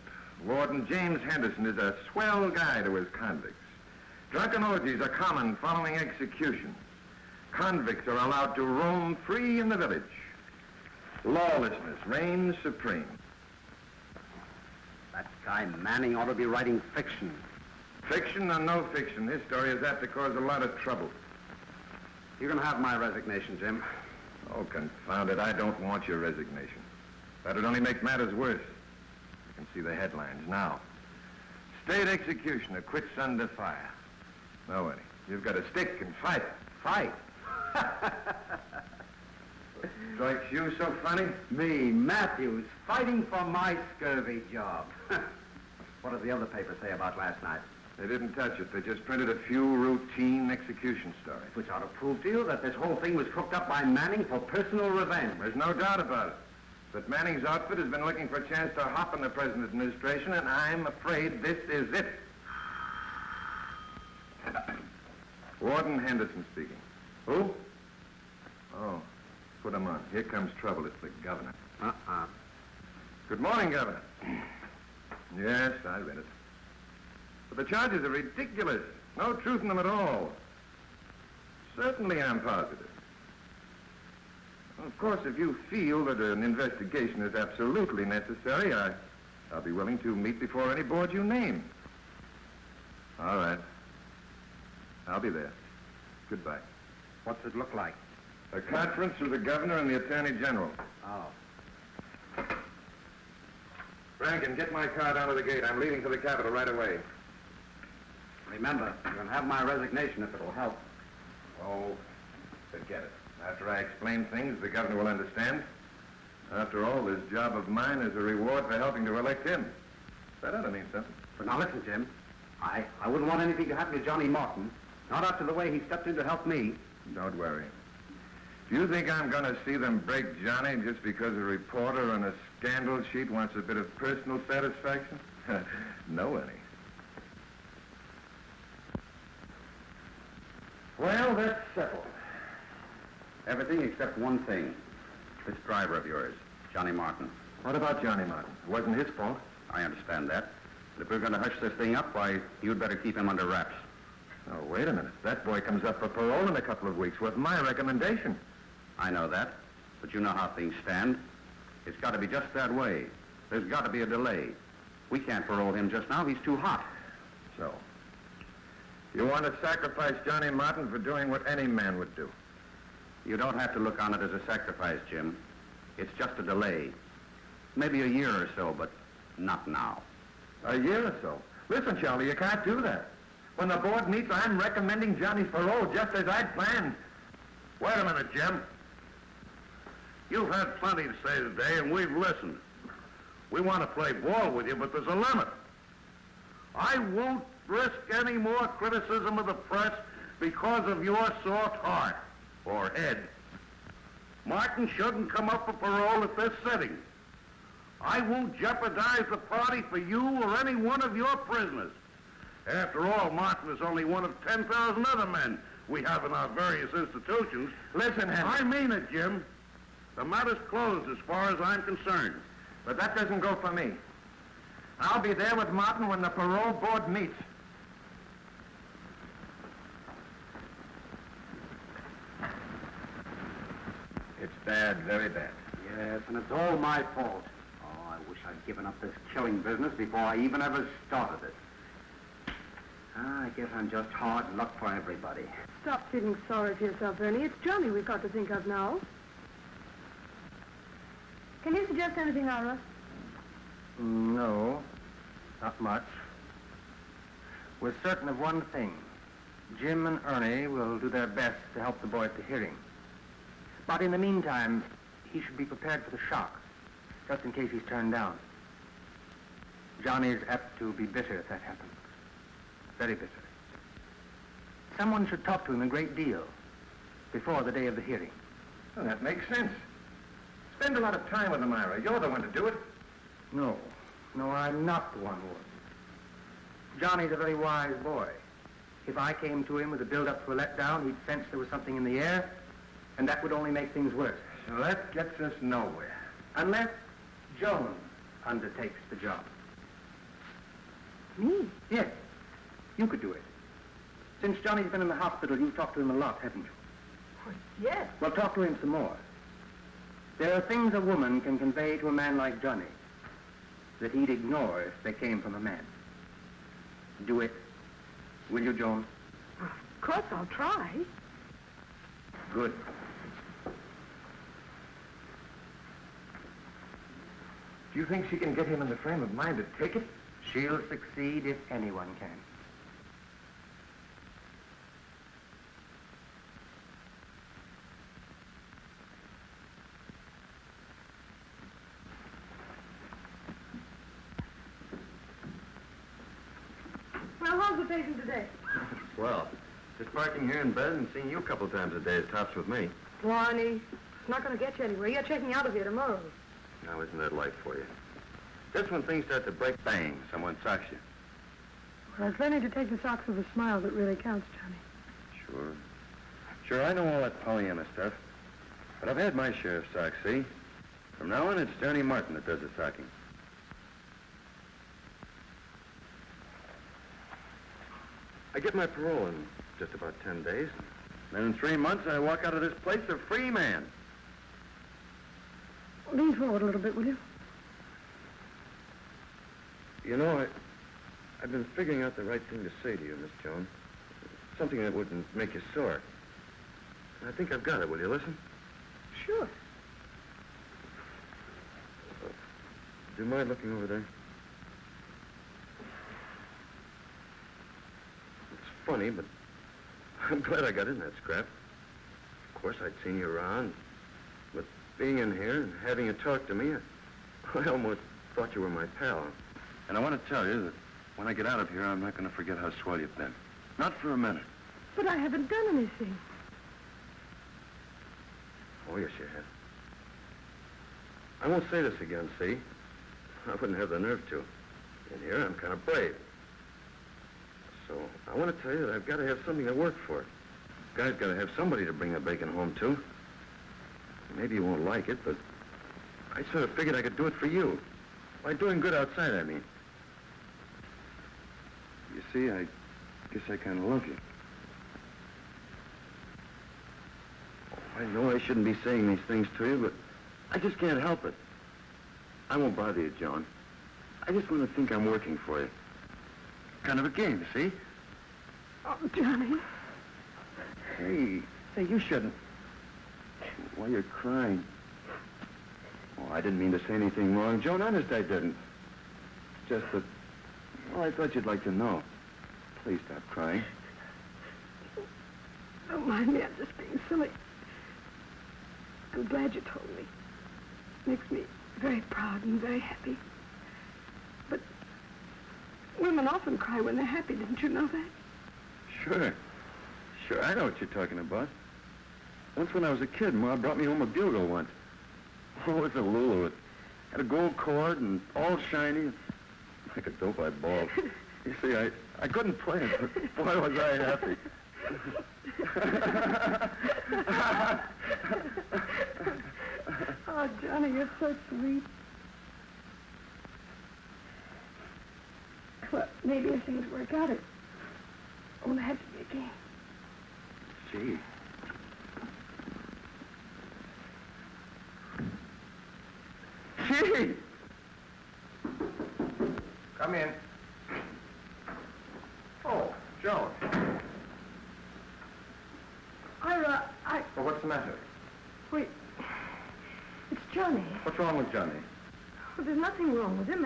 Warden James Henderson is a swell guy to his convicts. Drunken orgies are common following executions. Convicts are allowed to roam free in the village. Lawlessness reigns supreme. That guy Manning ought to be writing fiction. Fiction or no fiction, his story is apt to cause a lot of trouble. You can have my resignation, Jim. Oh, confound it, I don't want your resignation. That'd only make matters worse. You can see the headlines now. State executioner quits under fire. No, Eddie, you've got to stick and fight. Fight. Strikes you so funny? Me, Matthews, fighting for my scurvy job. What does the other paper say about last night? They didn't touch it. They just printed a few routine execution stories. Which ought to prove to you that this whole thing was cooked up by Manning for personal revenge. There's no doubt about it. But Manning's outfit has been looking for a chance to hop in the present administration, and I'm afraid this is it. Warden Henderson speaking. Who? Oh, put him on. Here comes trouble. It's the governor. Good morning, Governor. Yes, I read it. But the charges are ridiculous. No truth in them at all. Certainly I'm positive. Well, of course, if you feel that an investigation is absolutely necessary, I'll be willing to meet before any board you name. All right. I'll be there. Goodbye. What's it look like? A conference with the governor and the attorney general. Oh. Rankin, get my car down to the gate. I'm leaving for the Capitol right away. Remember, you can have my resignation if it'll help. Oh, forget it. After I explain things, the governor will understand. After all, this job of mine is a reward for helping to elect him. That ought to mean something. But now listen, Jim. I wouldn't want anything to happen to Johnny Martin. Not after the way he stepped in to help me. Don't worry. Do you think I'm going to see them break Johnny just because a reporter on a scandal sheet wants a bit of personal satisfaction? No, Ernie. Well, that's settled. Everything except one thing. This driver of yours, Johnny Martin. What about Johnny Martin? It wasn't his fault. I understand that. But if we're going to hush this thing up, why, you'd better keep him under wraps. Oh, wait a minute. That boy comes up for parole in a couple of weeks with my recommendation. I know that, but you know how things stand. It's got to be just that way. There's got to be a delay. We can't parole him just now. He's too hot. So, you want to sacrifice Johnny Martin for doing what any man would do? You don't have to look on it as a sacrifice, Jim. It's just a delay. Maybe a year or so, but not now. A year or so? Listen, Charlie, you can't do that. When the board meets, I'm recommending Johnny's parole just as I'd planned. Wait a minute, Jim. You've had plenty to say today, and we've listened. We want to play ball with you, but there's a limit. I won't risk any more criticism of the press because of your soft heart or head. Martin shouldn't come up for parole at this sitting. I won't jeopardize the party for you or any one of your prisoners. After all, Martin is only one of 10,000 other men we have in our various institutions. Listen, Henry. I mean it, Jim. The matter's closed as far as I'm concerned. But that doesn't go for me. I'll be there with Martin when the parole board meets. It's bad, very bad. Yes, and it's all my fault. Oh, I wish I'd given up this killing business before I even ever started it. I guess I'm just hard luck for everybody. Stop feeling sorry for yourself, Ernie. It's Johnny we've got to think of now. Can you suggest anything, Ira? No, not much. We're certain of one thing. Jim and Ernie will do their best to help the boy at the hearing. But in the meantime, he should be prepared for the shock, just in case he's turned down. Johnny is apt to be bitter if that happens. Very bitter. Someone should talk to him a great deal before the day of the hearing. Well, that makes sense. Spend a lot of time with him, Ira. You're the one to do it. No, I'm not the one who would. Johnny's a very wise boy. If I came to him with a build-up to a letdown, he'd sense there was something in the air, and that would only make things worse. So that gets us nowhere. Unless Joan undertakes the job. Me? Yes, you could do it. Since Johnny's been in the hospital, you've talked to him a lot, haven't you? Oh, yes. Well, talk to him some more. There are things a woman can convey to a man like Johnny that he'd ignore if they came from a man. Do it. Will you, Joan? Of course I'll try. Good. Do you think she can get him in the frame of mind to take it? She'll succeed if anyone can. Well, how's the patient today? Well, just parking here in bed and seeing you a couple times a day is tops with me. Barney, it's not going to get you anywhere. You're checking out of here tomorrow. Now, isn't that life for you? Just when things start to break, bang, someone socks you. Well, it's learning to take the socks with a smile that really counts, Johnny. Sure. Sure, I know all that Pollyanna stuff. But I've had my share of socks, see? From now on, it's Johnny Martin that does the socking. I get my parole in just about 10 days. Then in 3 months, I walk out of this place a free man. Lean forward a little bit, will you? You know, I've been figuring out the right thing to say to you, Miss Joan. Something that wouldn't make you sore. I think I've got it. Will you listen? Sure. Do you mind looking over there? It's funny, but I'm glad I got in that scrap. Of course, I'd seen you around. But being in here and having you talk to me, I almost thought you were my pal. And I want to tell you that when I get out of here, I'm not going to forget how swell you've been. Not for a minute. But I haven't done anything. Oh, yes, you have. I won't say this again, see? I wouldn't have the nerve to. In here, I'm kind of brave. So I want to tell you that I've got to have something to work for. Guy's got to have somebody to bring the bacon home to. Maybe you won't like it, but I sort of figured I could do it for you. By doing good outside, I mean. You see, I guess I kind of love you. I know I shouldn't be saying these things to you, but I just can't help it. I won't bother you, Joan. I just want to think I'm working for you. Kind of a game, see? Oh, Johnny. Hey, you shouldn't. Why, you're crying. Oh, I didn't mean to say anything wrong. Joan, honest, I didn't. Just that, well, I thought you'd like to know. Please stop crying. Don't mind me, I'm just being silly. I'm glad you told me. Makes me very proud and very happy. But women often cry when they're happy. Didn't you know that? Sure. Sure, I know what you're talking about. Once when I was a kid, Ma brought me home a bugle once. Oh, it's a Lulu. It had a gold cord and all shiny. Like a dope I bawled. You see, I couldn't play it, but boy, was I happy. Oh, Johnny, you're so sweet. Well, maybe if things work out, it won't have to be a game. Gee. Gee! Come in. Oh, Joan. Ira, Well, what's the matter? Wait. It's Johnny. What's wrong with Johnny? Well, there's nothing wrong with him.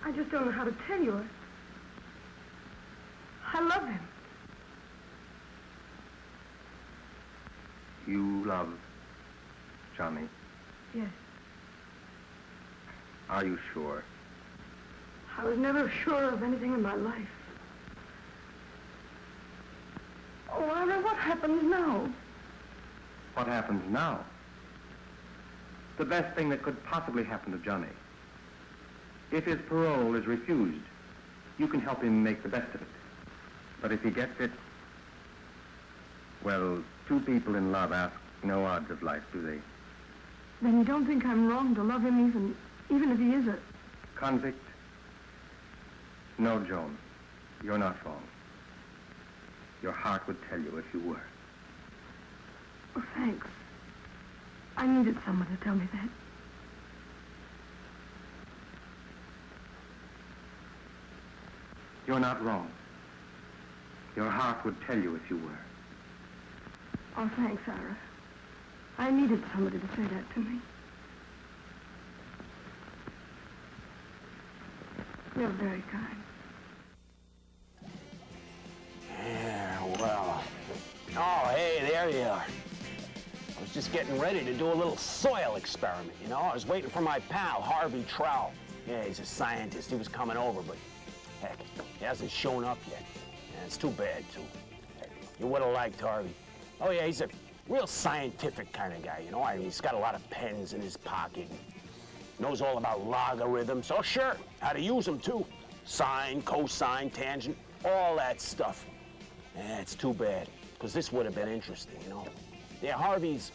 I just don't know how to tell you. I love him. You love Johnny? Yes. Are you sure? I was never sure of anything in my life. Oh, Ira, what happens now? What happens now? The best thing that could possibly happen to Johnny. If his parole is refused, you can help him make the best of it. But if he gets it, well, two people in love ask no odds of life, do they? Then you don't think I'm wrong to love him even if he is a... Convict? No, Joan. You're not wrong. Your heart would tell you if you were. Oh, thanks. I needed someone to tell me that. You're not wrong. Your heart would tell you if you were. Oh, thanks, Ira. I needed somebody to say that to me. You're very kind. Yeah, well. Oh, hey, there you are. I was just getting ready to do a little soil experiment, you know? I was waiting for my pal, Harvey Trowell. Yeah, he's a scientist. He was coming over, but heck, He hasn't shown up yet. And it's too bad, too. You would have liked Harvey. Oh, yeah, he's a real scientific kind of guy, you know? I mean, he's got a lot of pens in his pocket. Knows all about logarithms. Oh, sure, how to use them, too. Sine, cosine, tangent, all that stuff. Yeah, it's too bad, because this would have been interesting, you know? Yeah, Harvey's,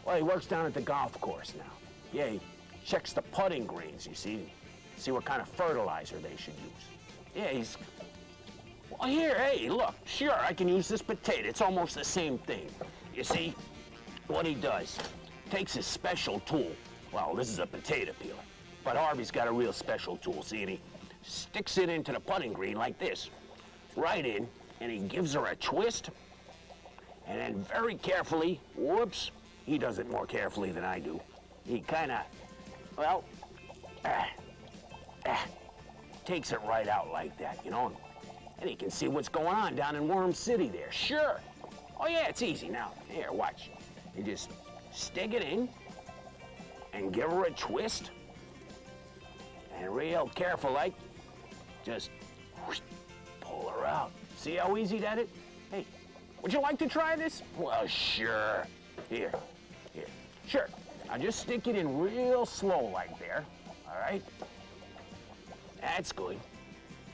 well, he works down at the golf course now. Yeah, he checks the putting greens, you see what kind of fertilizer they should use. Yeah, he's, well, here, hey, look, sure, I can use this potato. It's almost the same thing. You see, what he does, takes his special tool. Well, this is a potato peeler, but Harvey's got a real special tool, see, and he sticks it into the putting green like this, right in, and he gives her a twist, and then very carefully, whoops, he does it more carefully than I do. He kind of, well, takes it right out like that, you know, and he can see what's going on down in Worm City there, sure. Oh, yeah, it's easy now. Here, watch. You just stick it in and give her a twist, and real careful, like, just pull her out. See how easy that is? Hey, would you like to try this? Well, sure. Here. Sure. Now just stick it in real slow like there, all right? That's good.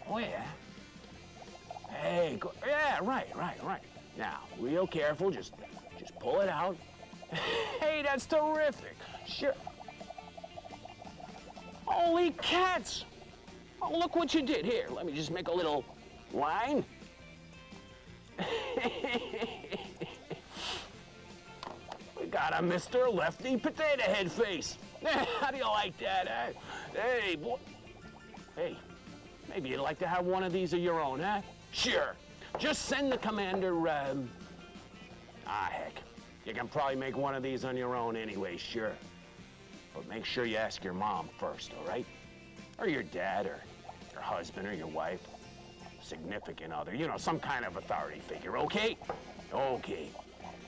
Oh, yeah. Hey, good. Yeah, right. Now, real careful, just pull it out. Hey, that's terrific. Sure. Holy cats! Oh, look what you did. Here, let me just make a little line. We got a Mr. Lefty Potato Head Face. How do you like that, huh? Hey, boy. Hey, maybe you'd like to have one of these of your own, huh? Sure. Just send the commander, heck. You can probably make one of these on your own anyway, sure. But make sure you ask your mom first, all right? Or your dad, or your husband, or your wife. Significant other, you know, some kind of authority figure, okay? Okay.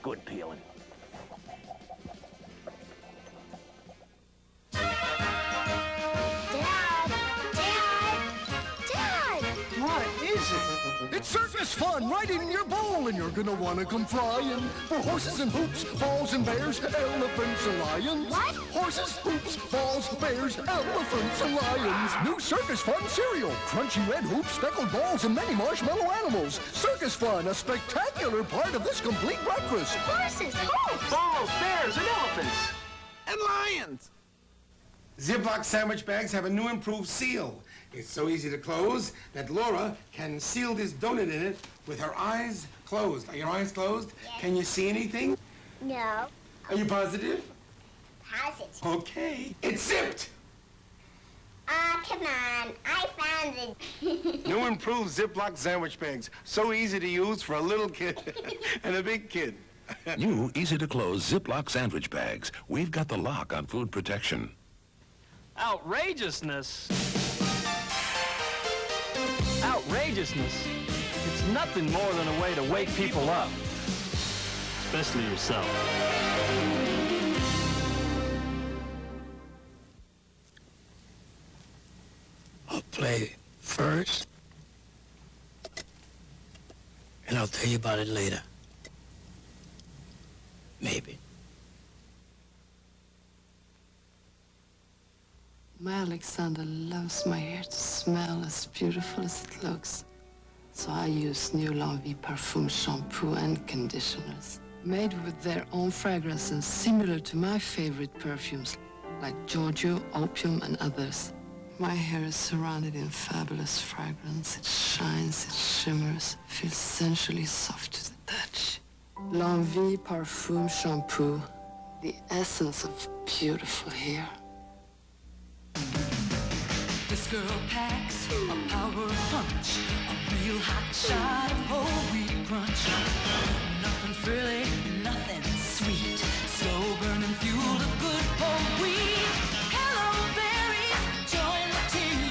Good peeling. What is it? It's circus fun right in your bowl, and you're gonna wanna come flying. For horses and hoops, balls and bears, elephants and lions. What? Horses, hoops, balls, bears, elephants and lions. New circus fun cereal. Crunchy red hoops, speckled balls, and many marshmallow animals. Circus fun, a spectacular part of this complete breakfast. Horses, hoops, Balls, bears, and elephants. And lions. Ziploc sandwich bags have a new improved seal. It's so easy to close that Laura can seal this donut in it with her eyes closed. Are your eyes closed? Yes. Can you see anything? No. Are you positive? Positive. Okay. It's zipped! Come on. I found it. New improved Ziploc sandwich bags. So easy to use for a little kid and a big kid. New, easy-to-close Ziploc sandwich bags. We've got the lock on food protection. Outrageousness. Outrageousness. It's nothing more than a way to wake people up. Especially yourself. I'll play first, and I'll tell you about it later. Maybe. My Alexander loves my hair to smell as beautiful as it looks. So I use new L'Envie perfume shampoo and conditioners. Made with their own fragrances similar to my favorite perfumes, like Giorgio, Opium, and others. My hair is surrounded in fabulous fragrance. It shines, it shimmers, feels sensually soft to the touch. L'Envie perfume shampoo, the essence of beautiful hair. This girl packs a power punch, a real hot shot of whole wheat crunch. Nothing frilly, nothing sweet, slow burning fuel of good whole wheat. Hello berries, join the team,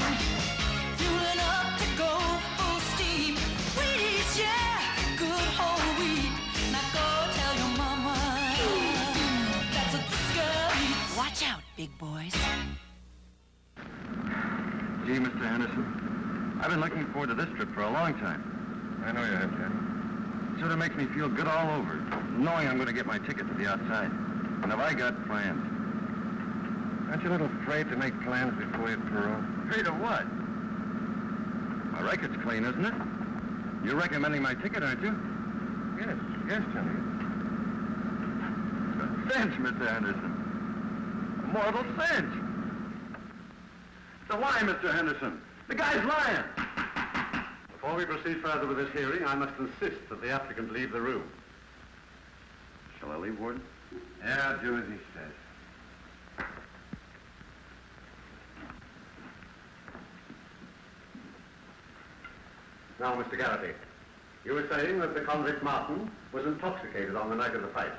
fueling up to go full steam. Wheaties, yeah, good whole wheat. Now go tell your mama that's what this girl eats. Watch out, big boys. Gee, Mr. Henderson, I've been looking forward to this trip for a long time. I know you have, Ken. It sort of makes me feel good all over, knowing I'm going to get my ticket to the outside. And have I got plans? Aren't you a little afraid to make plans before you parole? Afraid of what? My record's clean, isn't it? You're recommending my ticket, aren't you? Yes, Johnny. Cinch, Mr. Henderson. A mortal cinch. It's a lie, Mr. Henderson. The guy's lying. Before we proceed further with this hearing, I must insist that the applicant leave the room. Shall I leave, Warden? Yeah, I'll do as he says. Now, Mr. Garrity, you were saying that the convict Martin was intoxicated on the night of the fight.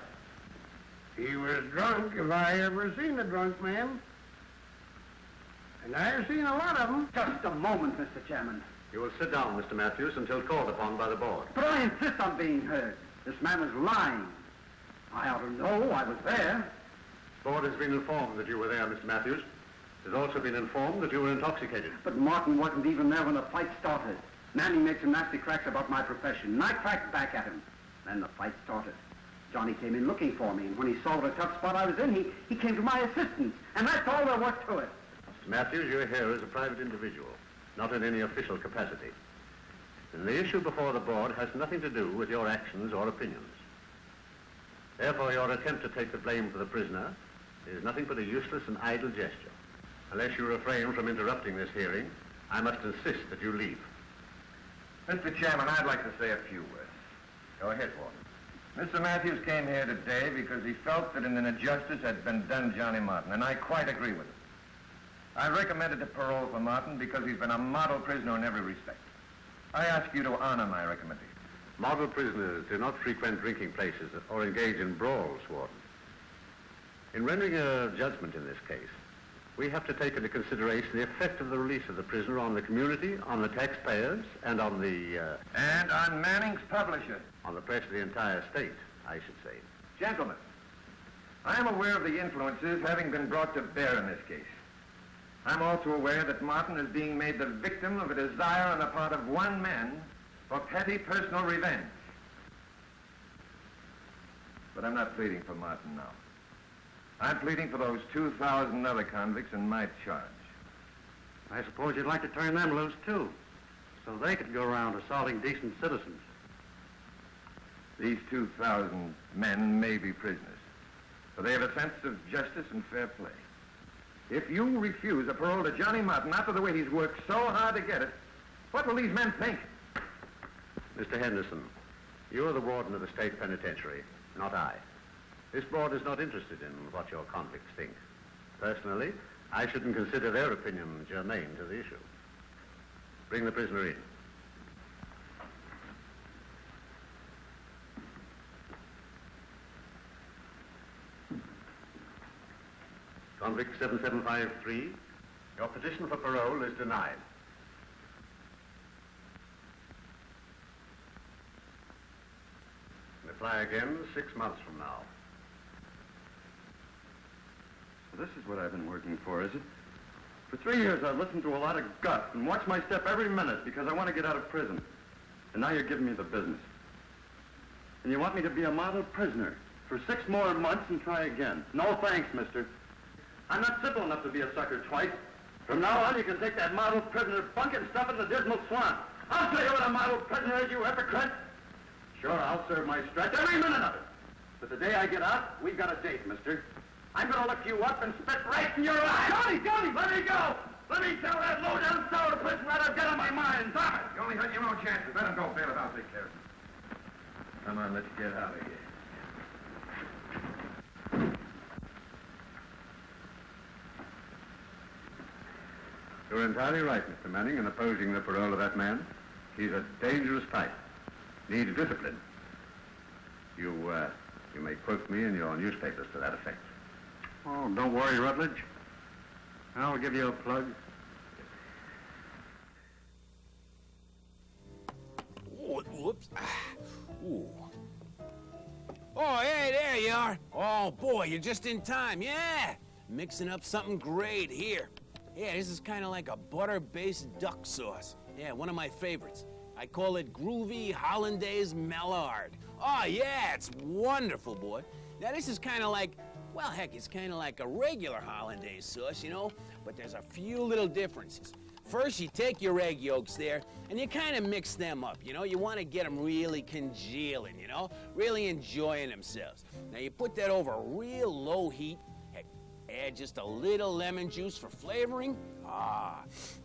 He was drunk if I ever seen a drunk man. And I've seen a lot of them. Just a moment, Mr. Chairman. You will sit down, Mr. Matthews, until called upon by the board. But I insist on being heard. This man was lying. I ought to know. I was there. The board has been informed that you were there, Mr. Matthews. It has also been informed that you were intoxicated. But Martin wasn't even there when the fight started. Manning made some nasty cracks about my profession, and I cracked back at him. Then the fight started. Johnny came in looking for me, and when he saw what a tough spot I was in, he came to my assistance. And that's all there was to it. Mr. Matthews, you're here as a private individual, not in any official capacity. And the issue before the board has nothing to do with your actions or opinions. Therefore, your attempt to take the blame for the prisoner is nothing but a useless and idle gesture. Unless you refrain from interrupting this hearing, I must insist that you leave. Mr. Chairman, I'd like to say a few words. Go ahead, Warden. Mr. Matthews came here today because he felt that an injustice had been done Johnny Martin, and I quite agree with him. I recommended a parole for Martin because he's been a model prisoner in every respect. I ask you to honor my recommendation. Model prisoners do not frequent drinking places or engage in brawls, Warden. In rendering a judgment in this case, we have to take into consideration the effect of the release of the prisoner on the community, on the taxpayers, and on the... And on Manning's publisher. On the press of the entire state, I should say. Gentlemen, I am aware of the influences having been brought to bear in this case. I'm also aware that Martin is being made the victim of a desire on the part of one man for petty personal revenge. But I'm not pleading for Martin now. I'm pleading for those 2,000 other convicts in my charge. I suppose you'd like to turn them loose, too, so they could go around assaulting decent citizens. These 2,000 men may be prisoners, but they have a sense of justice and fair play. If you refuse a parole to Johnny Martin after the way he's worked so hard to get it, what will these men think? Mr. Henderson, you're the warden of the state penitentiary, not I. This board is not interested in what your convicts think. Personally, I shouldn't consider their opinion germane to the issue. Bring the prisoner in. Convict 7753, your petition for parole is denied. And apply again 6 months from now. This is what I've been working for, is it? For 3 years, I've listened to a lot of Gus and watched my step every minute because I want to get out of prison. And now you're giving me the business. And you want me to be a model prisoner for 6 more months and try again. No thanks, mister. I'm not simple enough to be a sucker twice. From now on, you can take that model prisoner bunk and stuff in the dismal swamp. I'll show you what a model prisoner is, you hypocrite. Sure, I'll serve my stretch, every minute of it. But the day I get out, we've got a date, mister. I'm going to look you up and spit right in your eye. Johnny, let me go. Let me tell that low-down sourpuss what I've got on my mind. Sorry. You only had your own chances. Let him go, Bailiff. I'll take care of him. Come on, let's get out of here. You're entirely right, Mr. Manning, in opposing the parole of that man. He's a dangerous type. Needs discipline. You may quote me in your newspapers to that effect. Oh, don't worry, Rutledge. I'll give you a plug. Whoops. Ooh. Oh, hey, there you are. Oh, boy, you're just in time. Yeah. Mixing up something great here. Yeah, this is kind of like a butter-based duck sauce. Yeah, one of my favorites. I call it groovy hollandaise mallard. Oh, yeah, it's wonderful, boy. Now, this is kind of like, well, heck, it's kind of like a regular hollandaise sauce, you know? But there's a few little differences. First, you take your egg yolks there, and you kind of mix them up, you know? You want to get them really congealing, you know? Really enjoying themselves. Now, you put that over a real low heat. Heck, add just a little lemon juice for flavoring. Ah,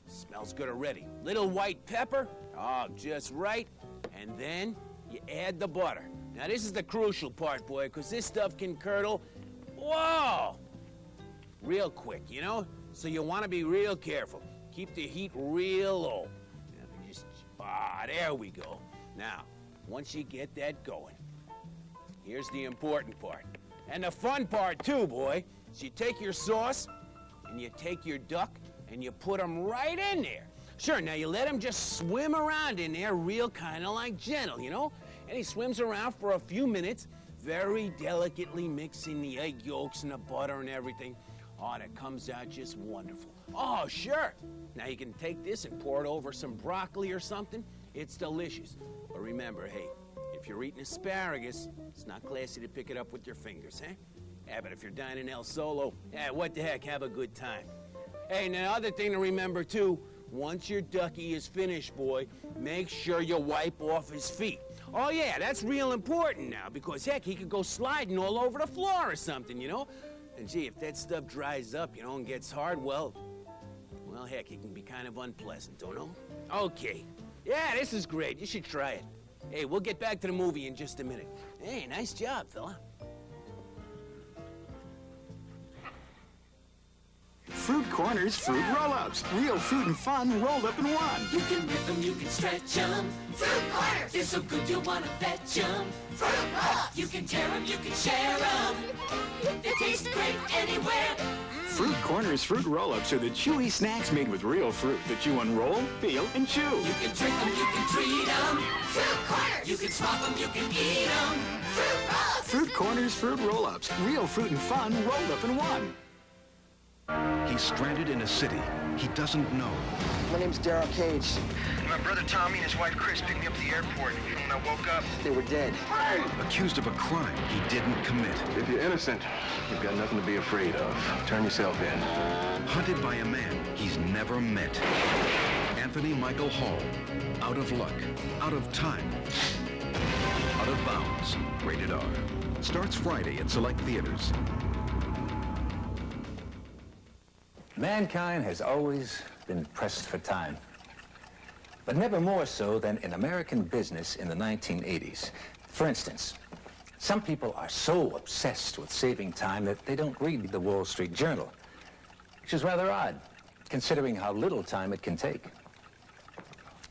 smells good already. Little white pepper. Oh, just right. And then you add the butter. Now, this is the crucial part, boy, because this stuff can curdle, whoa, real quick, you know? So you want to be real careful. Keep the heat real low. There we go. Now, once you get that going, here's the important part. And the fun part, too, boy. So you take your sauce, and you take your duck, and you put them right in there. Sure, now you let him just swim around in there real kind of like gentle, you know? And he swims around for a few minutes, very delicately mixing the egg yolks and the butter and everything. Oh, and it comes out just wonderful. Oh, sure. Now you can take this and pour it over some broccoli or something. It's delicious. But remember, hey, if you're eating asparagus, it's not classy to pick it up with your fingers, eh? Yeah, but if you're dining El Solo, yeah, what the heck, have a good time. Hey, and another thing to remember, too, once your ducky is finished, boy, make sure you wipe off his feet. Oh, yeah, that's real important now, because, heck, he could go sliding all over the floor or something, you know? And, gee, if that stuff dries up, you know, and gets hard, well, heck, it can be kind of unpleasant, don't know? Okay. Yeah, this is great. You should try it. Hey, we'll get back to the movie in just a minute. Hey, nice job, fella. Fruit Corners Fruit Roll-Ups. Real fruit and fun rolled up in one. You can rip them, you can stretch them. Fruit Corners! They're so good you'll want to fetch them. Fruit Roll-Ups! You can tear them, you can share them. They taste great anywhere. Fruit Corners Fruit Roll-Ups are the chewy snacks made with real fruit that you unroll, peel, and chew. You can drink them, you can treat them. Fruit Corners! You can swap them, you can eat them. Fruit Roll-Ups! Fruit Corners Fruit Roll-Ups. Real fruit and fun rolled up in one. He's stranded in a city he doesn't know. My name's Daryl Cage. My brother Tommy and his wife Chris picked me up at the airport. When I woke up, they were dead. Accused of a crime he didn't commit. If you're innocent, you've got nothing to be afraid of. Turn yourself in. Hunted by a man he's never met. Anthony Michael Hall. Out of luck. Out of time. Out of bounds. Rated R. Starts Friday at select theaters. Mankind has always been pressed for time, but never more so than in American business in the 1980s. For instance, some people are so obsessed with saving time that they don't read the Wall Street Journal, which is rather odd, considering how little time it can take.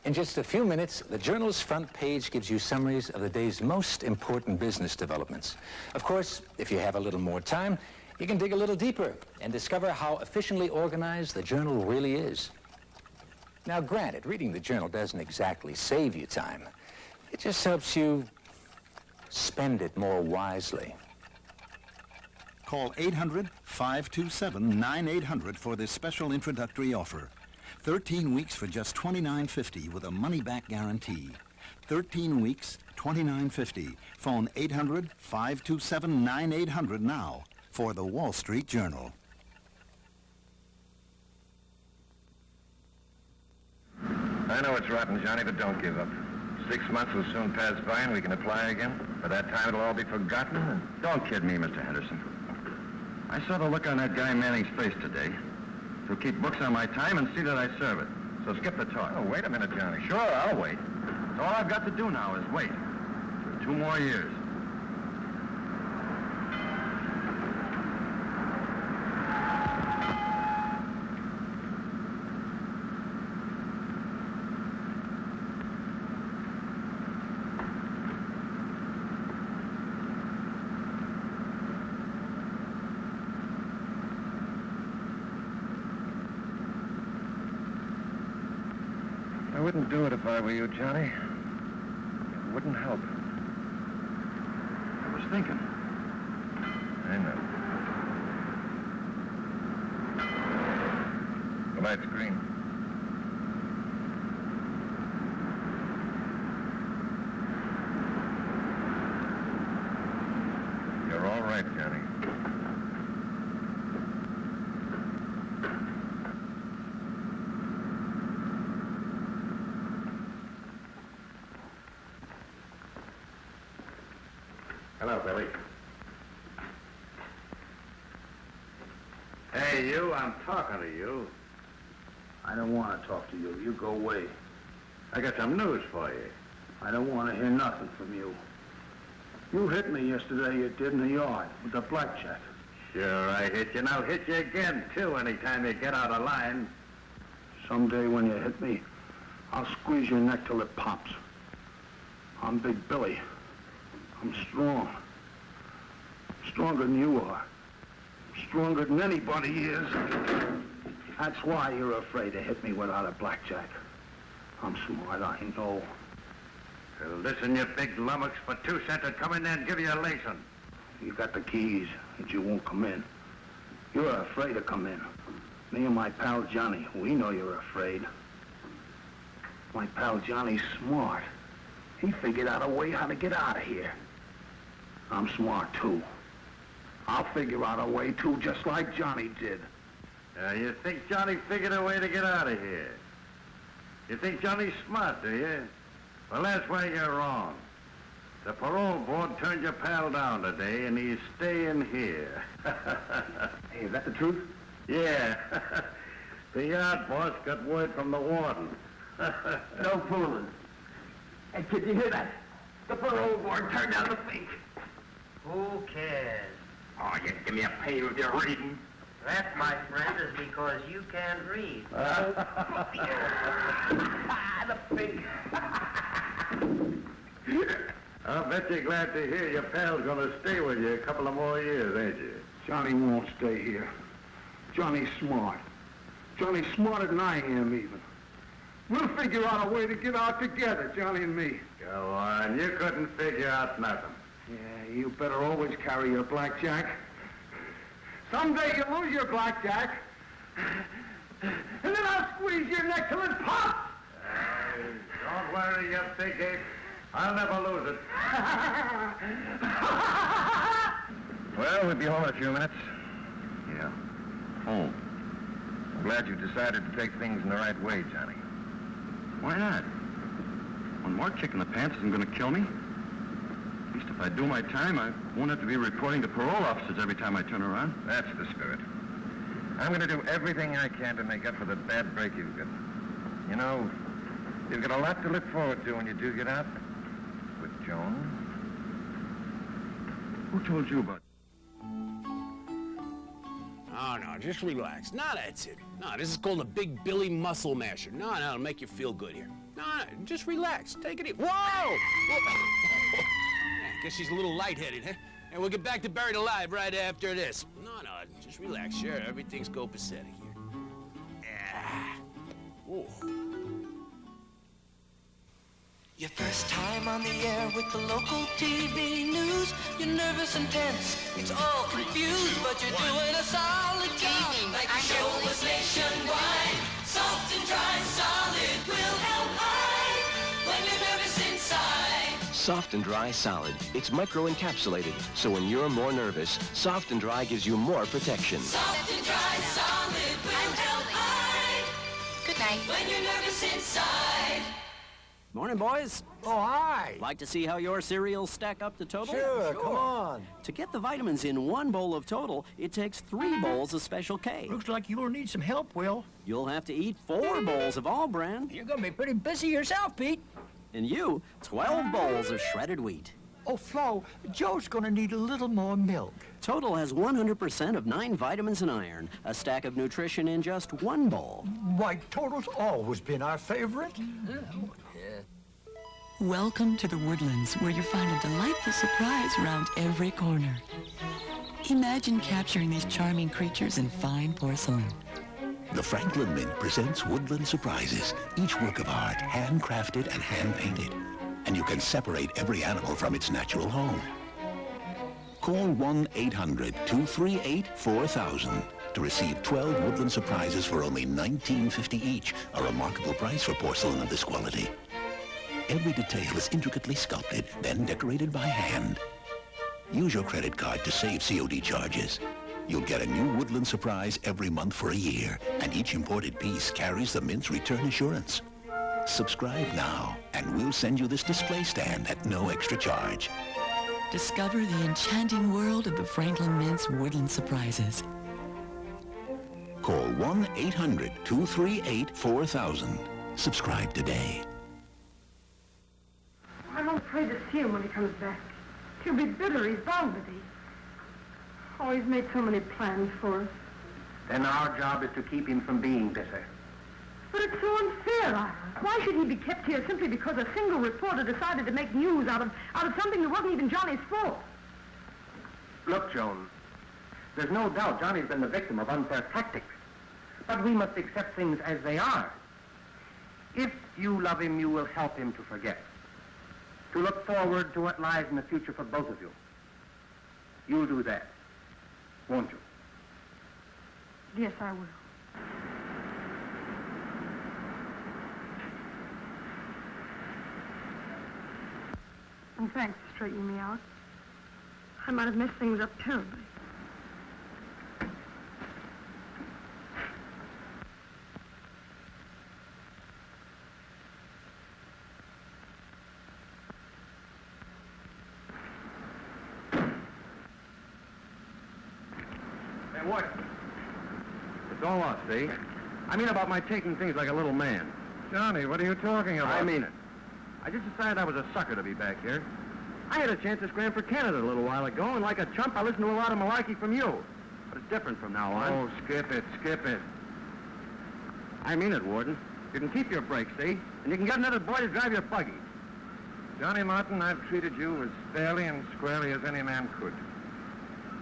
In just a few minutes, the Journal's front page gives you summaries of the day's most important business developments. Of course, if you have a little more time, you can dig a little deeper and discover how efficiently organized the Journal really is. Now, granted, reading the Journal doesn't exactly save you time. It just helps you spend it more wisely. Call 800-527-9800 for this special introductory offer. 13 weeks for just $29.50 with a money-back guarantee. 13 weeks, $29.50. Phone 800-527-9800 now. For the Wall Street Journal. I know it's rotten, Johnny, but don't give up. 6 months will soon pass by and we can apply again. By that time, it'll all be forgotten. And don't kid me, Mr. Henderson. I saw the look on that guy Manning's face today. So keep books on my time and see that I serve it. So skip the talk. Oh, wait a minute, Johnny. Sure, I'll wait. So all I've got to do now is wait. For 2 more years. I wouldn't do it if I were you, Johnny. It wouldn't help. I was thinking. I know. The light's green. Hello, Billy. Hey, you, I'm talking to you. I don't want to talk to you. You go away. I got some news for you. I don't want to hear nothing from you. You hit me yesterday, you did, in the yard with the blackjack. Sure, I hit you, and I'll hit you again, too, anytime you get out of line. Someday when you hit me, I'll squeeze your neck till it pops. I'm Big Billy. I'm strong. Stronger than you are. Stronger than anybody is. That's why you're afraid to hit me without a blackjack. I'm smart, I know. Well, listen, you big lummox, for 2 cents I'd come in there and give you a lesson. You got the keys, but you won't come in. You're afraid to come in. Me and my pal Johnny, we know you're afraid. My pal Johnny's smart. He figured out a way how to get out of here. I'm smart, too. I'll figure out a way, too, just like Johnny did. You think Johnny figured a way to get out of here? You think Johnny's smart, do you? Well, that's where you're wrong. The parole board turned your pal down today, and he's staying here. Hey, is that the truth? Yeah. The yard boss got word from the warden. No fooling. Hey, kid, you hear that? The parole board turned down the fink. Who cares? Oh, you give me a pay with your reading. That, my friend, is because you can't read. The fink. I'll bet you're glad to hear your pal's gonna stay with you a couple of more years, ain't you? Johnny won't stay here. Johnny's smart. Johnny's smarter than I am, even. We'll figure out a way to get out together, Johnny and me. Go on. You couldn't figure out nothing. Yeah, you better always carry your blackjack. Someday you'll lose your blackjack. And then I'll squeeze your neck till it pops. Don't worry, you big ape. I'll never lose it. Well, we'll be home in a few minutes. Yeah. Home. I'm glad you decided to take things in the right way, Johnny. Why not? One more kick in the pants isn't going to kill me. At least if I do my time, I won't have to be reporting to parole officers every time I turn around. That's the spirit. I'm going to do everything I can to make up for the bad break you've got. You know, you've got a lot to look forward to when you do get out. With Joan. Who told you about? Oh, no, just relax. No, that's it. No, this is called a Big Billy Muscle Masher. No, it'll make you feel good here. No, just relax. Take it easy. Whoa! I guess she's a little lightheaded, huh? And we'll get back to Buried Alive right after this. No, just relax. Sure, everything's copacetic here. Yeah. Ooh. Your first time on the air with the local TV news. You're nervous and tense, it's all confused, but you're doing a solid job. Like your show was nationwide. Soft and dry, solid will help hide when you're nervous inside. Soft and Dry Solid. It's micro-encapsulated, so when you're more nervous, Soft and Dry gives you more protection. Soft and dry, solid will help hide. Good night. When you're nervous inside. Morning, boys. Oh, hi. Like to see how your cereals stack up to Total? Sure, come on. To get the vitamins in one bowl of Total, it takes 3 bowls of Special K. Looks like you'll need some help, Will. You'll have to eat 4 bowls of All Brand. You're gonna be pretty busy yourself, Pete. And you, 12 bowls of shredded wheat. Oh, Flo, Joe's gonna need a little more milk. Total has 100% of 9 vitamins and iron, a stack of nutrition in just 1 bowl. Why, Total's always been our favorite. Welcome to the Woodlands, where you find a delightful surprise around every corner. Imagine capturing these charming creatures in fine porcelain. The Franklin Mint presents Woodland Surprises, each work of art handcrafted and hand-painted. And you can separate every animal from its natural home. Call 1-800-238-4000 to receive 12 Woodland Surprises for only $19.50 each, a remarkable price for porcelain of this quality. Every detail is intricately sculpted, then decorated by hand. Use your credit card to save COD charges. You'll get a new Woodland Surprise every month for a year, and each imported piece carries the Mint's return assurance. Subscribe now, and we'll send you this display stand at no extra charge. Discover the enchanting world of the Franklin Mint's woodland surprises. Call 1-800-238-4000. Subscribe today. I'm afraid to see him when he comes back. He'll be bitter. He's bound to be. Oh, he's made so many plans for us. Then our job is to keep him from being bitter. But it's so unfair, Ira. Why should he be kept here simply because a single reporter decided to make news out of something that wasn't even Johnny's fault? Look, Joan, there's no doubt Johnny's been the victim of unfair tactics. But we must accept things as they are. If you love him, you will help him to forget. To look forward to what lies in the future for both of you. You'll do that, won't you? Yes, I will. And thanks for straightening me out. I might have messed things up terribly. Hey, what? It's all us, see? I mean about my taking things like a little man. Johnny, what are you talking about? I mean it. I just decided I was a sucker to be back here. I had a chance to scram for Canada a little while ago, and like a chump, I listened to a lot of malarkey from you. But it's different from now on. Oh, skip it. I mean it, Warden. You can keep your break, see? And you can get another boy to drive your buggy. Johnny Martin, I've treated you as fairly and squarely as any man could.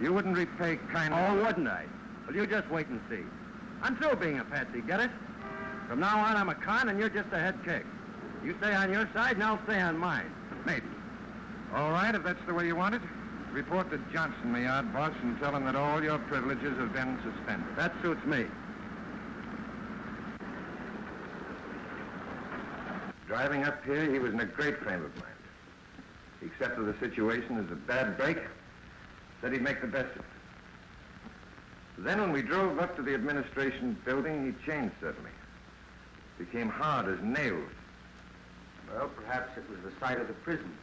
You wouldn't repay kindness. Oh, wouldn't I? Well, you just wait and see. I'm through being a patsy, get it? From now on, I'm a con, and you're just a head kick. You stay on your side, and I'll stay on mine. Maybe. All right, if that's the way you want it. Report to Johnson, the yard boss, and tell him that all your privileges have been suspended. That suits me. Driving up here, he was in a great frame of mind. He accepted the situation as a bad break, said he'd make the best of it. Then when we drove up to the administration building, he changed suddenly. Became hard as nails. Well, perhaps it was the sight of the prison.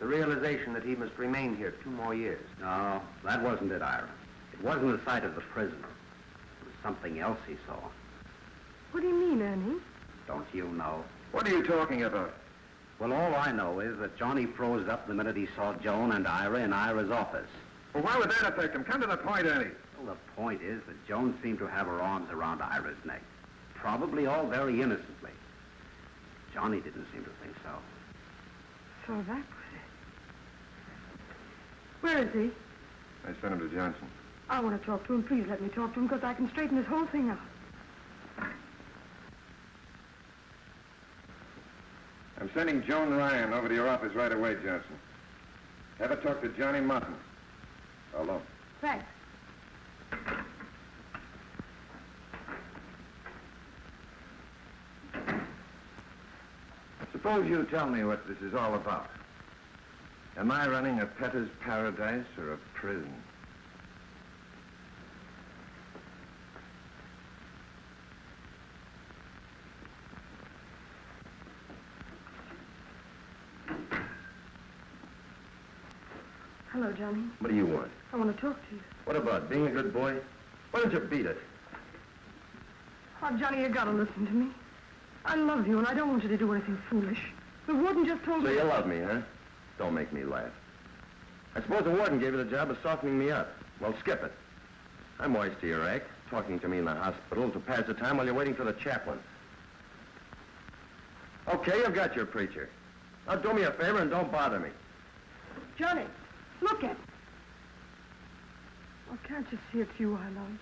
The realization that he must remain here 2 more years. No, that wasn't it, Ira. It wasn't the sight of the prison. It was something else he saw. What do you mean, Ernie? Don't you know? What are you talking about? Well, all I know is that Johnny froze up the minute he saw Joan and Ira in Ira's office. Well, why would that affect him? Come to the point, Ernie. Well, the point is that Joan seemed to have her arms around Ira's neck. Probably all very innocently. Johnny didn't seem to think so. So that was it. Where is he? I sent him to Johnson. I want to talk to him. Please let me talk to him, because I can straighten this whole thing out. I'm sending Joan Ryan over to your office right away, Johnson. Have her talk to Johnny Martin. So long. Thanks. Suppose you tell me what this is all about. Am I running a petter's paradise or a prison? Hello, Johnny. What do you want? I want to talk to you. What about being a good boy? Why don't you beat it? Oh, Johnny, you gotta listen to me. I love you, and I don't want you to do anything foolish. The warden just told So me... you love me, huh? Don't make me laugh. I suppose the warden gave you the job of softening me up. Well, skip it. I'm wise to your act, talking to me in the hospital to pass the time while you're waiting for the chaplain. Okay, you've got your preacher. Now do me a favor and don't bother me. Johnny, look at me. Oh, can't you see it's you I love?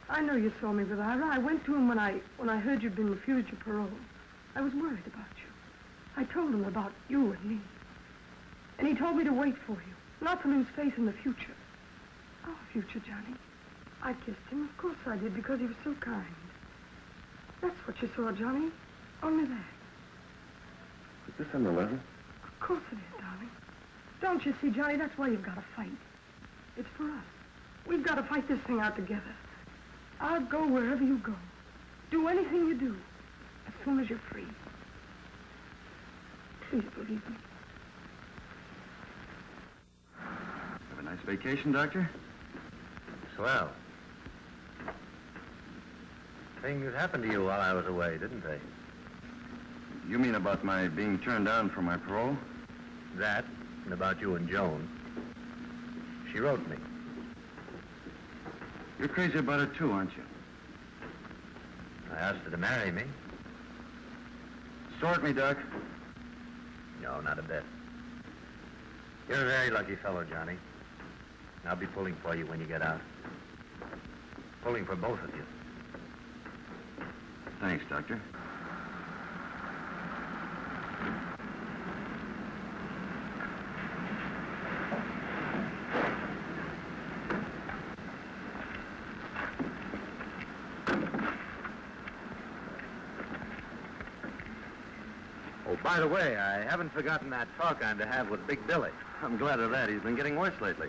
I know you saw me with Ira. I went to him when I heard you'd been refused your parole. I was worried about you. I told him about you and me. And he told me to wait for you, not to lose faith in the future. Our future, Johnny. I kissed him. Of course I did, because he was so kind. That's what you saw, Johnny. Only that. Is this an 11? Of course it is, darling. Don't you see, Johnny? That's why you've got to fight. It's for us. We've got to fight this thing out together. I'll go wherever you go. Do anything you do, as soon as you're free. Please believe me. Nice vacation, Doctor? Swell. Things happened to you while I was away, didn't they? You mean about my being turned down for my parole? That, and about you and Joan. She wrote me. You're crazy about it too, aren't you? I asked her to marry me. Sort me, Doc. No, not a bit. You're a very lucky fellow, Johnny. I'll be pulling for you when you get out. Pulling for both of you. Thanks, Doctor. Oh, by the way, I haven't forgotten that talk I'm to have with Big Billy. I'm glad of that. He's been getting worse lately.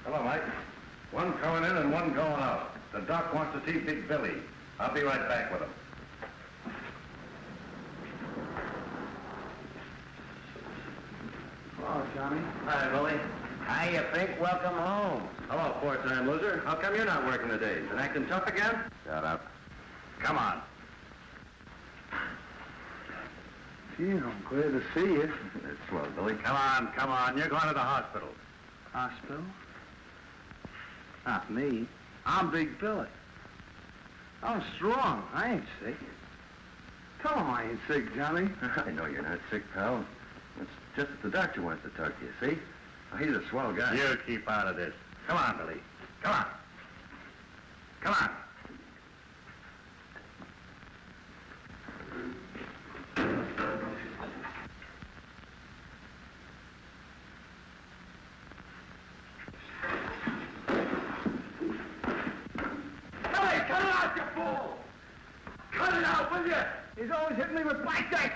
Hello, Mike. One coming in and one going out. The doc wants to see Big Billy. I'll be right back with him. Hello, Johnny. Hi, Billy. How you think? Welcome home. Hello, four-time loser. How come you're not working today? Been acting tough again? Shut up. Come on. Gee, I'm glad to see you. That's swell, Billy. Come on. You're going to the hospital. Hospital? Not me. I'm Big Billy. I'm strong. I ain't sick. Tell him I ain't sick, Johnny. I know you're not sick, pal. It's just that the doctor wants to talk to you, see? Oh, he's a swell guy. You keep out of this. Come on, Billy. Come on. Come on. Billy, cut it out, you fool! Cut it out, will you? He's always hitting me with blackjack.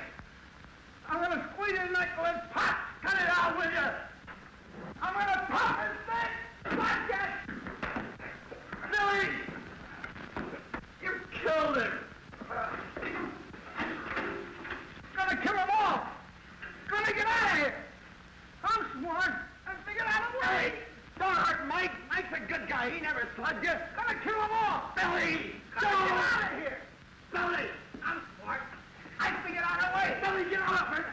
I'm gonna squeeze his neck till it's pop. Cut it out, will you? I'm gonna pop his neck! Blackjack! Billy! You killed him! Gonna kill him off! Gonna get out of here! I'm smart! I figured out a way! Don't hurt Mike! Mike's a good guy. He never slugged you. Gonna kill him off! Billy! Gonna get out of here! Billy! I'm smart! I figured out a way! Billy, get off her!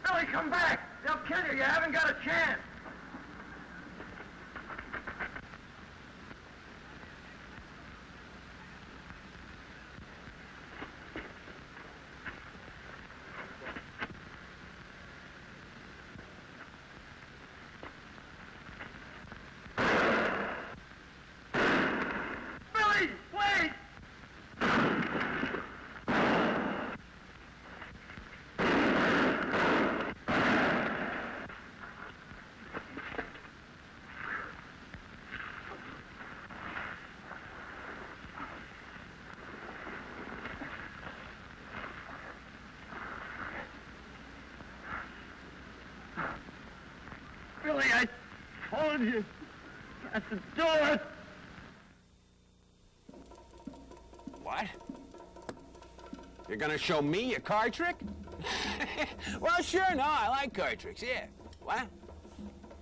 Billy, come back! They'll kill you. You haven't got a chance. Billy, wait! Billy, I told you. That's the door. What? You're gonna show me a card trick? Well, sure, no, I like card tricks, yeah. What?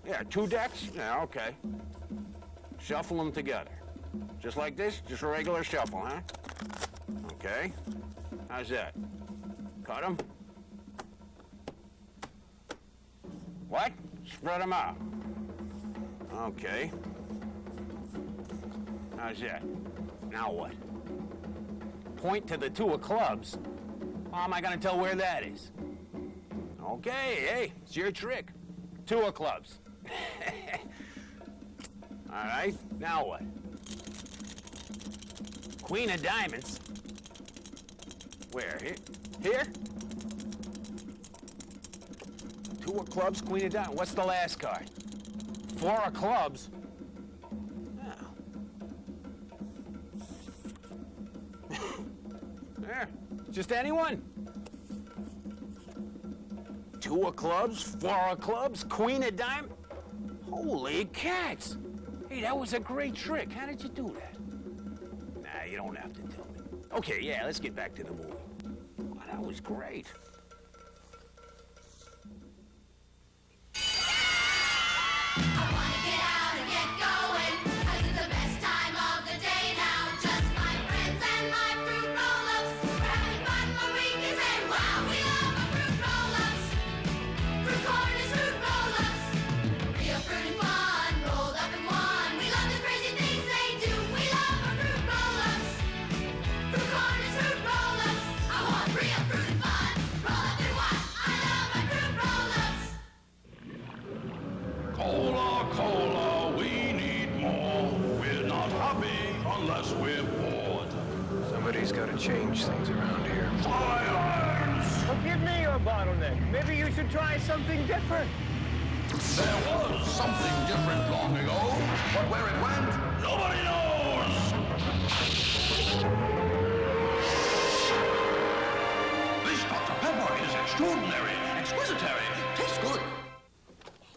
Yeah, 2 decks? Yeah, okay. Shuffle them together. Just like this? Just a regular shuffle, huh? Okay. How's that? Cut them? What? Spread them out. Okay. How's that? Now what? Point to the 2 of clubs. How am I gonna tell where that is? Okay, hey, it's your trick. 2 of clubs. All right, now what? Queen of diamonds. Where? Here? 2 of clubs, queen of diamonds. What's the last card? 4 of clubs. Oh. Yeah, just anyone. 2 of clubs, 4 of clubs, queen of dime. Holy cats! Hey, that was a great trick. How did you do that? Nah, you don't have to tell me. Okay, yeah, let's get back to the movie. Wow, that was great. Cola, we need more. We're not happy unless we're bored. Somebody's got to change things around here. Silence! Well, give me your bottleneck. Maybe you should try something different. There was something different long ago, but where it went, nobody knows! This Dr. Pepper is extraordinary, exquisitary, tastes good.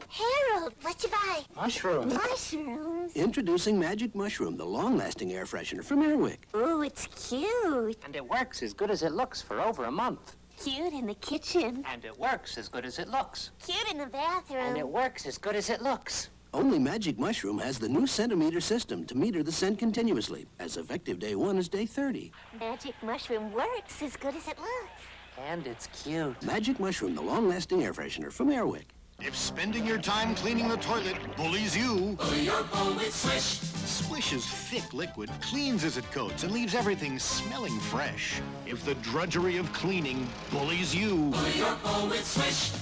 Harold, what you buy? Mushrooms. Mushrooms? Introducing Magic Mushroom, the long-lasting air freshener from Airwick. Ooh, it's cute. And it works as good as it looks for over a month. Cute in the kitchen. And it works as good as it looks. Cute in the bathroom. And it works as good as it looks. Only Magic Mushroom has the new centimeter system to meter the scent continuously, as effective day 1 is day 30. Magic Mushroom works as good as it looks. And it's cute. Magic Mushroom, the long-lasting air freshener from Airwick. If spending your time cleaning the toilet bullies you, Bully your bowl with Swish. Swish's thick liquid cleans as it coats and leaves everything smelling fresh. If the drudgery of cleaning bullies you, Bully your bowl with Swish.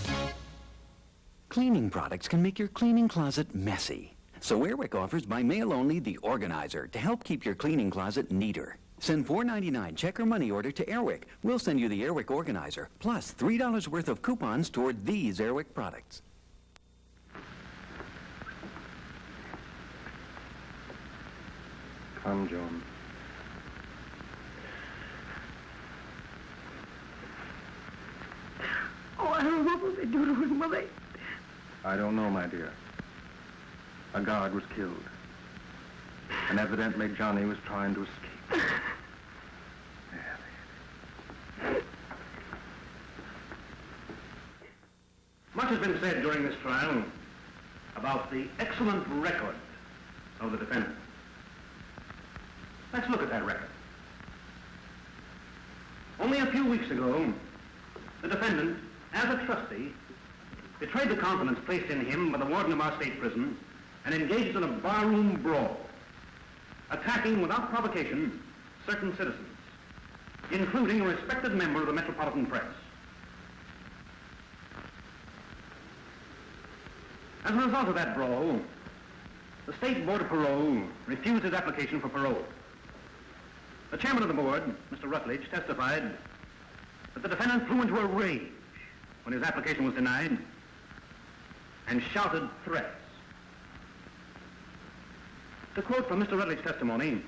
Cleaning products can make your cleaning closet messy. So Airwick offers by mail only the Organizer to help keep your cleaning closet neater. Send $4.99 check or money order to Airwick. We'll send you the Airwick Organizer, plus $3 worth of coupons toward these Airwick products. Come, Joan. Oh, I don't know what will they do to him, will they? I don't know, my dear. A guard was killed. And evidently Johnny was trying to escape. Much has been said during this trial about the excellent record of the defendant. Let's look at that record. Only a few weeks ago, the defendant, as a trustee, betrayed the confidence placed in him by the warden of our state prison and engaged in a barroom brawl, attacking without provocation certain citizens, including a respected member of the metropolitan press. As a result of that brawl, the State Board of Parole refused his application for parole. The chairman of the board, Mr. Rutledge, testified that the defendant flew into a rage when his application was denied and shouted threats. To quote from Mr. Rutledge's testimony,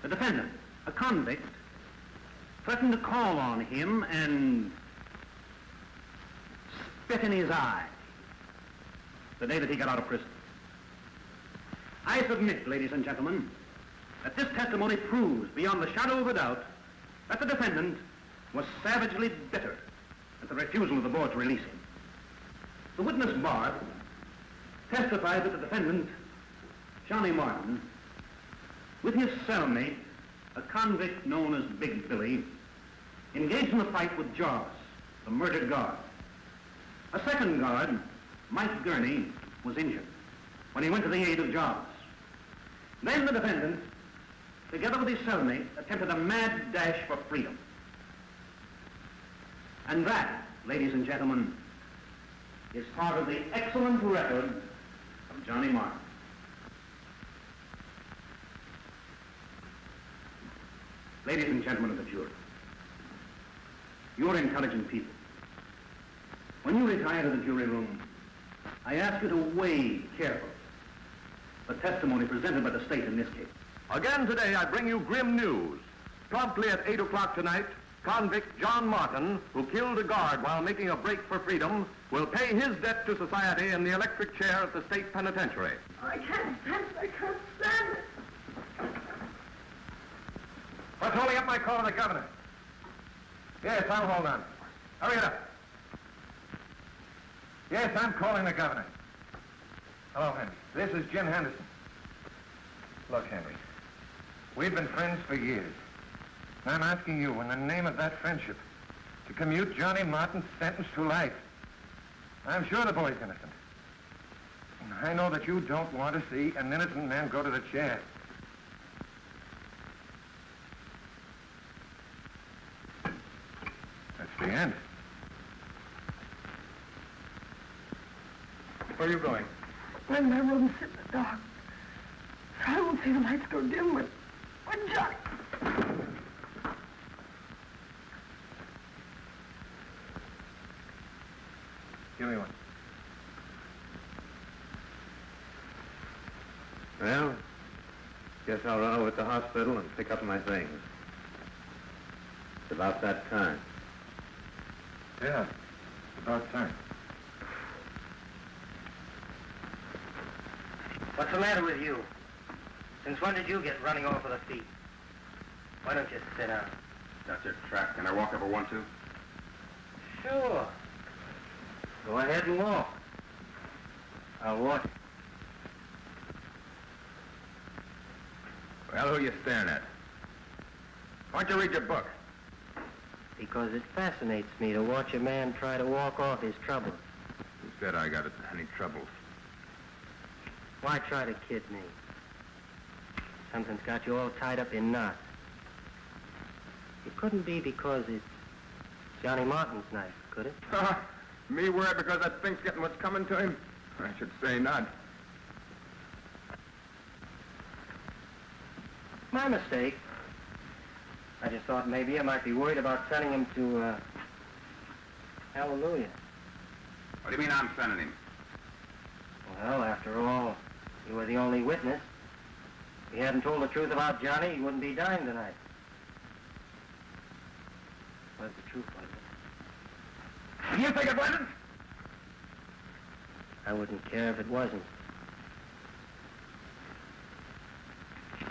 the defendant, a convict, threatened to call on him and spit in his eye the day that he got out of prison. I submit, ladies and gentlemen, that this testimony proves beyond the shadow of a doubt that the defendant was savagely bitter at the refusal of the board to release him. The witness, Barth, testified that the defendant, Johnny Martin, with his cellmate, a convict known as Big Billy, engaged in a fight with Jarvis, the murdered guard. A second guard, Mike Gurney, was injured when he went to the aid of Jarvis. Then the defendant, together with his cellmate, attempted a mad dash for freedom. And that, ladies and gentlemen, is part of the excellent record of Johnny Martin. Ladies and gentlemen of the jury, you're intelligent people. When you retire to the jury room, I ask you to weigh carefully the testimony presented by the state in this case. Again today, I bring you grim news. Promptly at 8 o'clock tonight, convict John Martin, who killed a guard while making a break for freedom, will pay his debt to society in the electric chair at the state penitentiary. I can't stand it. I can't stand it. What's holding up my call to the governor? Yes, I'll hold on. Hurry it up. Yes, I'm calling the governor. Hello, Henry. This is Jim Henderson. Look, Henry, we've been friends for years. And I'm asking you, in the name of that friendship, to commute Johnny Martin's sentence to life. I'm sure the boy's innocent. And I know that you don't want to see an innocent man go to the chair. That's the end. Where are you going? I'm in my room, sit in the dark. So I won't see the lights go dim when Johnny... Give me one. Well, guess I'll run over to the hospital and pick up my things. It's about that time. Yeah, it's about time. What's the matter with you? Since when did you get running off of the feet? Why don't you sit down? That's your track. Can I walk if I want to? Sure. Go ahead and walk. I'll watch. Well, who are you staring at? Why don't you read your book? Because it fascinates me to watch a man try to walk off his troubles. Who said I got any troubles? Why try to kid me? Something's got you all tied up in knots. It couldn't be because it's Johnny Martin's knife, could it? Me worried because that think's getting what's coming to him? I should say not. My mistake. I just thought maybe I might be worried about sending him to, Hallelujah. What do you mean I'm sending him? Well, after all, you were the only witness. If he hadn't told the truth about Johnny, he wouldn't be dying tonight. What's the truth, was it? You think it wasn't? I wouldn't care if it wasn't.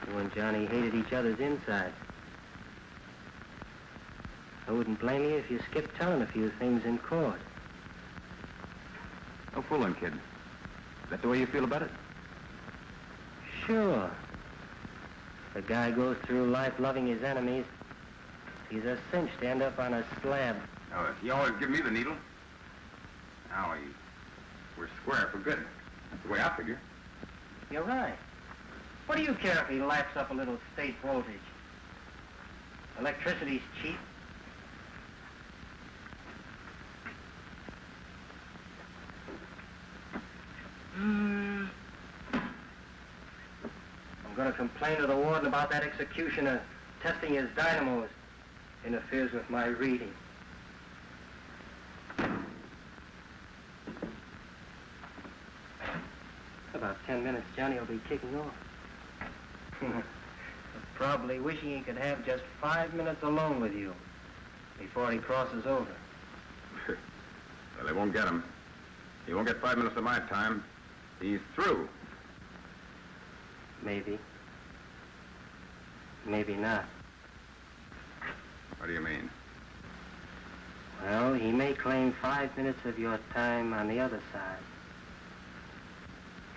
You and Johnny hated each other's inside. I wouldn't blame you if you skipped telling a few things in court. No fooling, kid. Is that the way you feel about it? Sure. If a guy goes through life loving his enemies, he's a cinch to end up on a slab. Oh, you always give me the needle. Now, we're square for good. That's the way I figure. You're right. What do you care if he laps up a little state voltage? Electricity's cheap. I'm going to complain to the warden about that executioner testing his dynamos. Interferes with my reading. About 10 minutes, Johnny will be kicking off. Probably wishing he could have just 5 minutes alone with you before he crosses over. Well, they won't get him. He won't get 5 minutes of my time. He's through. Maybe. Maybe not. What do you mean? Well, he may claim 5 minutes of your time on the other side.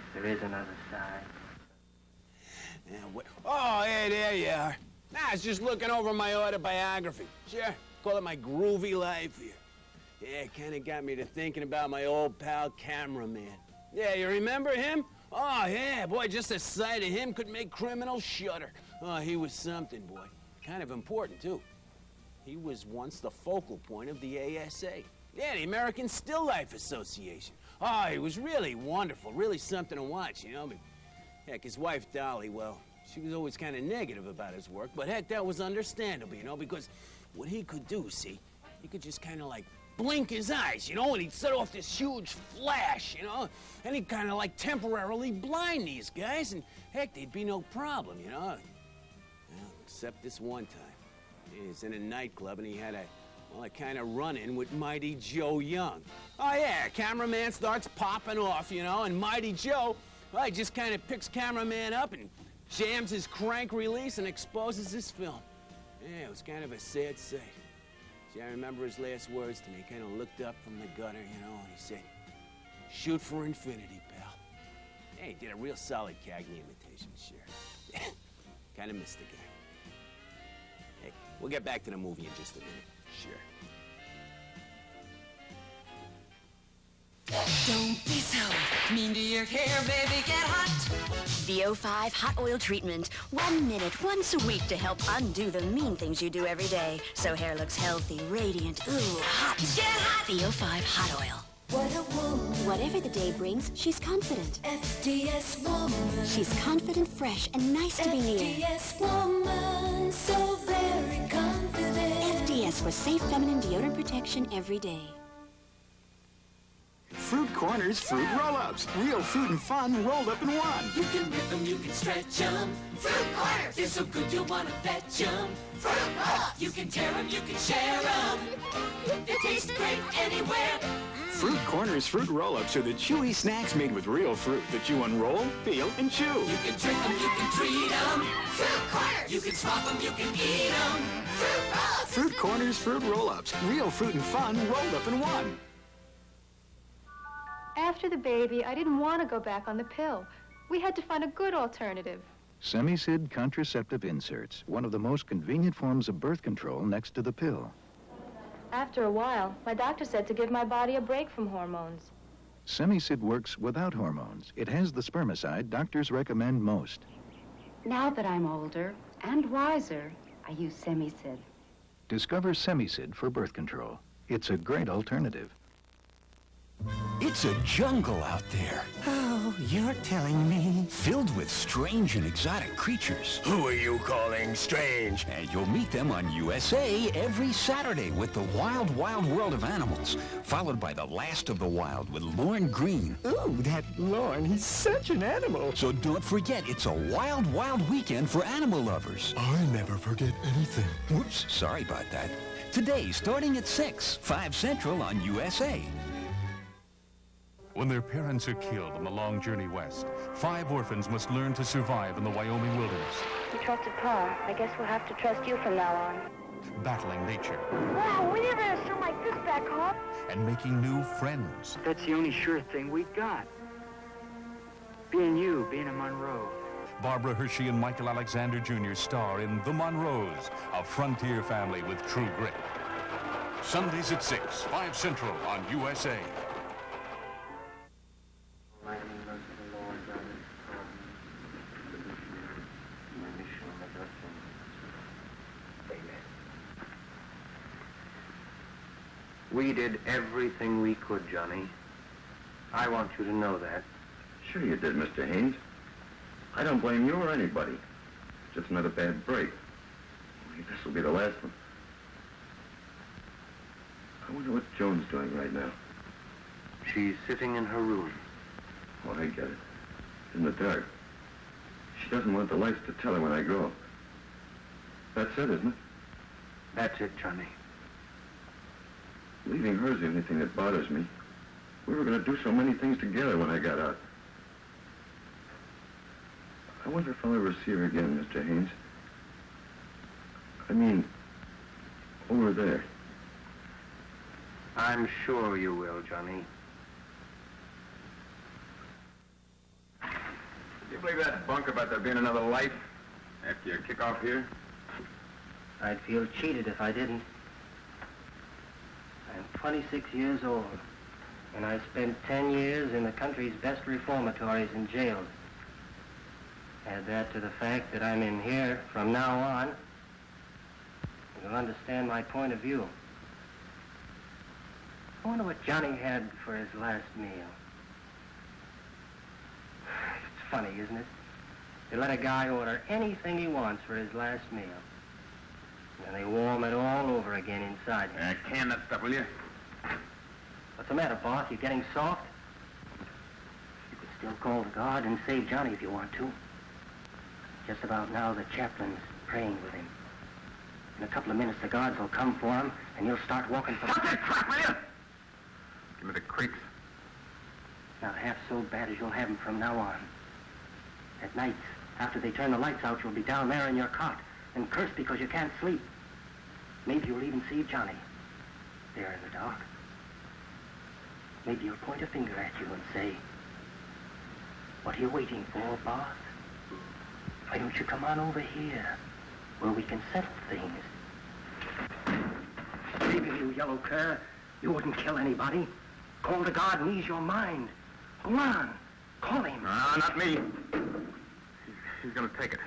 If there is another side. Oh, hey, there you are. I was just looking over my autobiography. Sure, call it my groovy life here. Yeah, it kind of got me to thinking about my old pal cameraman. Yeah, you remember him? Oh, yeah, boy, just the sight of him could make criminals shudder. Oh, he was something, boy. Kind of important, too. He was once the focal point of the ASA. Yeah, the American Still Life Association. Oh, he was really wonderful, really something to watch, you know. But, heck, his wife, Dolly, well, she was always kind of negative about his work, but heck, that was understandable, you know, because what he could do, see, he could just kind of like blink his eyes, you know, and he'd set off this huge flash, you know, and he'd kind of like temporarily blind these guys, and heck, there'd be no problem, you know. Well, except this one time. He's in a nightclub, and he had a kind of run-in with Mighty Joe Young. Oh, yeah, cameraman starts popping off, you know, and Mighty Joe, well, he just kind of picks cameraman up and jams his crank release and exposes his film. Yeah, it was kind of a sad sight. See, I remember his last words to me. He kind of looked up from the gutter, you know, and he said, "Shoot for infinity, pal." Yeah, he did a real solid Cagney imitation, sure. Kind of missed the guy. Hey, we'll get back to the movie in just a minute. Sure. Don't be so mean to your hair, baby, get hot. VO5 hot oil treatment. 1 minute once a week to help undo the mean things you do every day. So hair looks healthy, radiant, ooh, hot. Get hot! VO5 hot oil. What a woman. Whatever the day brings, she's confident. FDS woman. She's confident, fresh, and nice to be near. FDS woman, so very confident. FDS for safe feminine deodorant protection every day. Fruit Corners Fruit Roll-Ups. Real fruit and fun rolled up in one. You can rip them, you can stretch them. Fruit Corners! They're so good you'll want to fetch them. Fruit Roll-Ups! You can tear them, you can share them. They taste great anywhere. Fruit Corners Fruit Roll-Ups are the chewy snacks made with real fruit that you unroll, peel, and chew. You can drink them, you can treat them. Fruit Corners! You can swap them, you can eat them. Fruit Roll-Ups! Fruit Corners Fruit Roll-Ups. Real fruit and fun rolled up in one. After the baby, I didn't want to go back on the pill. We had to find a good alternative. Semi-Sid contraceptive inserts, one of the most convenient forms of birth control next to the pill. After a while, my doctor said to give my body a break from hormones. Semi-Sid works without hormones. It has the spermicide doctors recommend most. Now that I'm older and wiser, I use Semi-Sid. Discover Semi-Sid for birth control. It's a great alternative. It's a jungle out there. Oh, you're telling me. Filled with strange and exotic creatures. Who are you calling strange? And you'll meet them on USA every Saturday with the Wild, Wild World of Animals, followed by The Last of the Wild with Lorne Green. Ooh, that Lorne, he's such an animal. So don't forget, it's a wild, wild weekend for animal lovers. I never forget anything. Whoops, sorry about that. Today, starting at 6, 5 Central on USA. When their parents are killed on the long journey west, 5 orphans must learn to survive in the Wyoming wilderness. You trusted Pa. I guess we'll have to trust you from now on. Battling nature. Wow, we never had something like this back home. And making new friends. That's the only sure thing we got. Being you, being a Monroe. Barbara Hershey and Michael Alexander Jr. star in The Monroes, a frontier family with true grit. Sundays at 6, 5 Central on USA. We did everything we could, Johnny. I want you to know that. Sure you did, Mr. Haynes. I don't blame you or anybody. Just another bad break. Maybe this will be the last one. I wonder what Joan's doing right now. She's sitting in her room. Oh, I get it. In the dark. She doesn't want the lights to tell her when I go. That's it, isn't it? That's it, Johnny. Leaving her's the only thing that bothers me. We were going to do so many things together when I got out. I wonder if I'll ever see her again, Mr. Haynes. I mean, over there. I'm sure you will, Johnny. Do you believe that bunk about there being another life after you kick off here? I'd feel cheated if I didn't. I'm 26 years old, and I spent 10 years in the country's best reformatories and jails. Add that to the fact that I'm in here from now on, and you'll understand my point of view. I wonder what Johnny had for his last meal. It's funny, isn't it? They let a guy order anything he wants for his last meal. And they warm it all over again inside him. Can that stuff, will you? What's the matter, boss? You getting soft? You could still call the guard and save Johnny if you want to. Just about now the chaplain's praying with him. In a couple of minutes, the guards will come for him, and you'll start walking for... Stop that crap, will you? Give me the creeps. Not half so bad as you'll have him from now on. At night, after they turn the lights out, you'll be down there in your cot and curse because you can't sleep. Maybe you'll even see Johnny there in the dark. Maybe he'll point a finger at you and say, "What are you waiting for, Barth? Why don't you come on over here where we can settle things?" Maybe, you yellow cur, you wouldn't kill anybody. Call the guard and ease your mind. Go on. Call him. No, not me. He's gonna take it.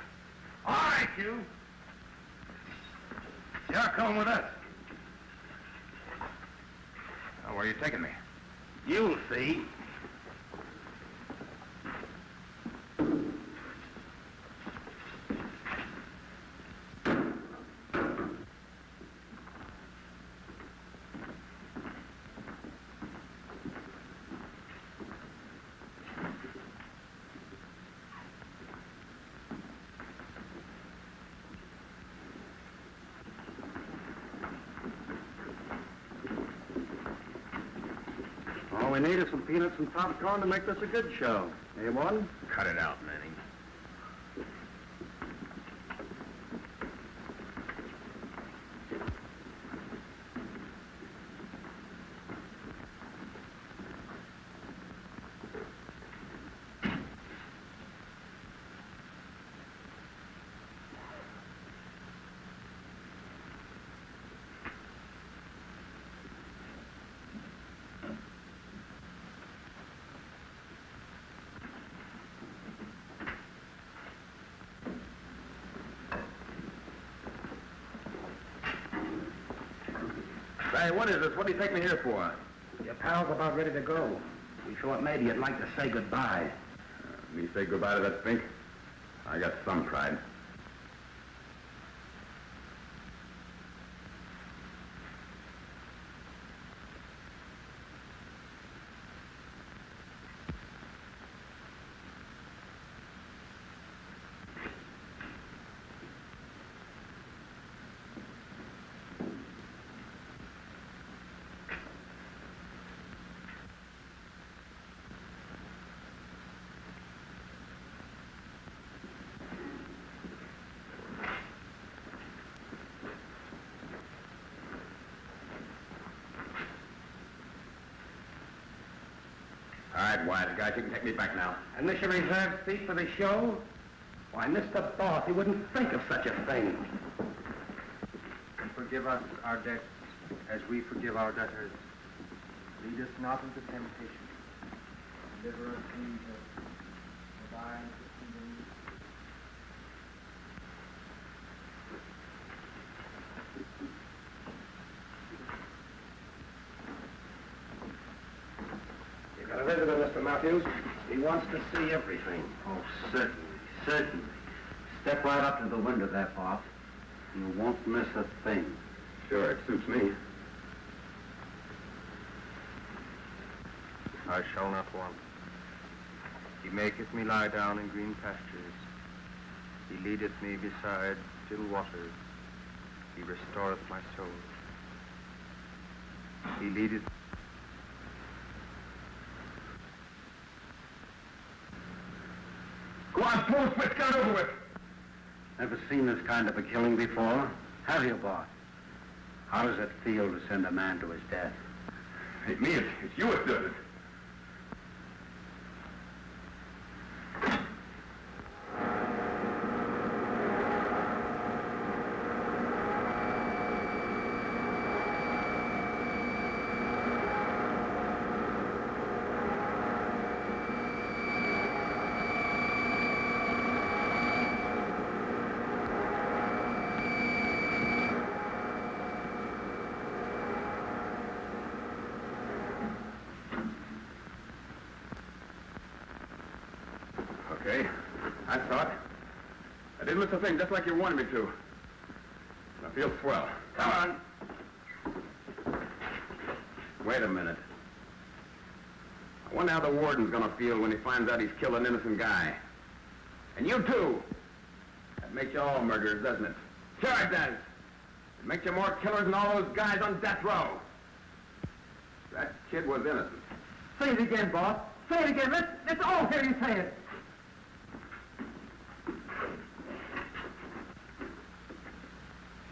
All right, you. You're coming with us. Now, where are you taking me? You'll see. All we need is some peanuts and popcorn to make this a good show. Eh, Warden? Cut it out, Manning. Say, what is this? What do you take me here for? Your pal's about ready to go. We thought maybe you'd like to say goodbye. Me say goodbye to that Fink? I got some pride. All right, wise guys, you can take me back now. And this your reserved seat for the show? Why, Mr. Barth, you wouldn't think of such a thing. Forgive us our debts as we forgive our debtors. Lead us not into temptation. Deliver us from evil. For thine is the kingdom. You got a visitor, Mr. Matthews. He wants to see everything. Oh, certainly, certainly. Step right up to the window there, Barth. You won't miss a thing. Sure, it suits me. I shall not want. He maketh me lie down in green pastures. He leadeth me beside still waters. He restoreth my soul. He leadeth... Go on, pull the switch, get it over with. Never seen this kind of a killing before? Have you, Barth? How does it feel to send a man to his death? Ain't me, it's you that does it. Okay, I saw it. I did miss a thing just like you wanted me to. I feel swell. Come on. Wait a minute. I wonder how the warden's gonna feel when he finds out he's killed an innocent guy. And you too. That makes you all murderers, doesn't it? Sure it does. It makes you more killers than all those guys on death row. That kid was innocent. Say it again, boss. Say it again. Let's all hear you say it.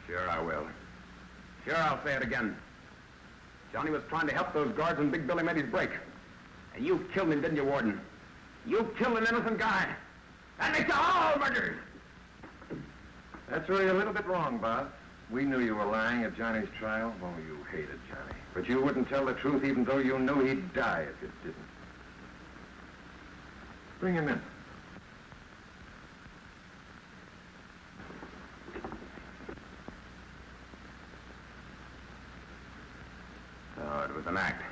Sure I will. Sure I'll say it again. Johnny was trying to help those guards when Big Billy made his break. And you killed him, didn't you, Warden? You killed an innocent guy. That makes you all murderers. That's really a little bit wrong, Bob. We knew you were lying at Johnny's trial. Oh, you hated Johnny. But you wouldn't tell the truth even though you knew he'd die if you didn't. Bring him in. Oh, it was an act.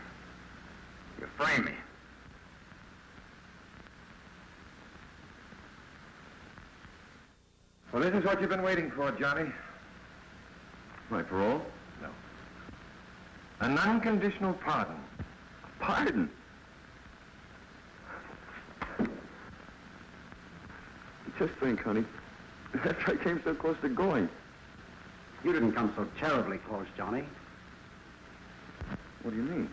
You framed me. Well, this is what you've been waiting for, Johnny. My parole? No. An unconditional pardon. Pardon? Just think, honey. After I came so close to going. You didn't come so terribly close, Johnny. What do you mean?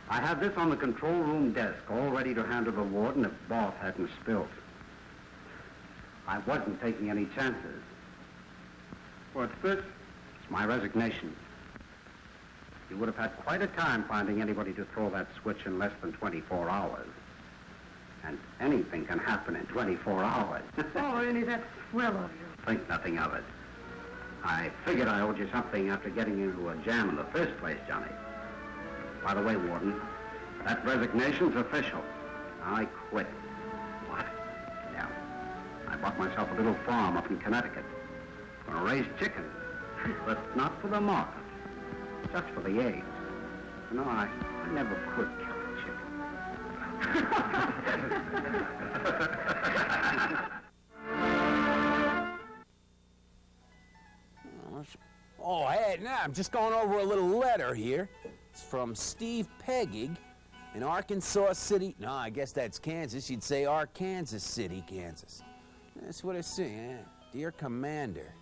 I have this on the control room desk, all ready to hand to the warden if Barth hadn't spilt. I wasn't taking any chances. What's this? It's my resignation. You would have had quite a time finding anybody to throw that switch in less than 24 hours. And anything can happen in 24 hours. Oh, Ernie, that's swell of you. Think nothing of it. I figured I owed you something after getting into a jam in the first place, Johnny. By the way, Warden, that resignation's official. I quit. What? Yeah. I bought myself a little farm up in Connecticut. Gonna raise chickens, but not for the market. Just for the eggs. You know, I never could kill a chicken. Oh, hey, now I'm just going over a little letter here. It's from Steve Peggig in Arkansas City. No, I guess that's Kansas. You'd say Arkansas City, Kansas. That's what I say, eh? Dear Commander,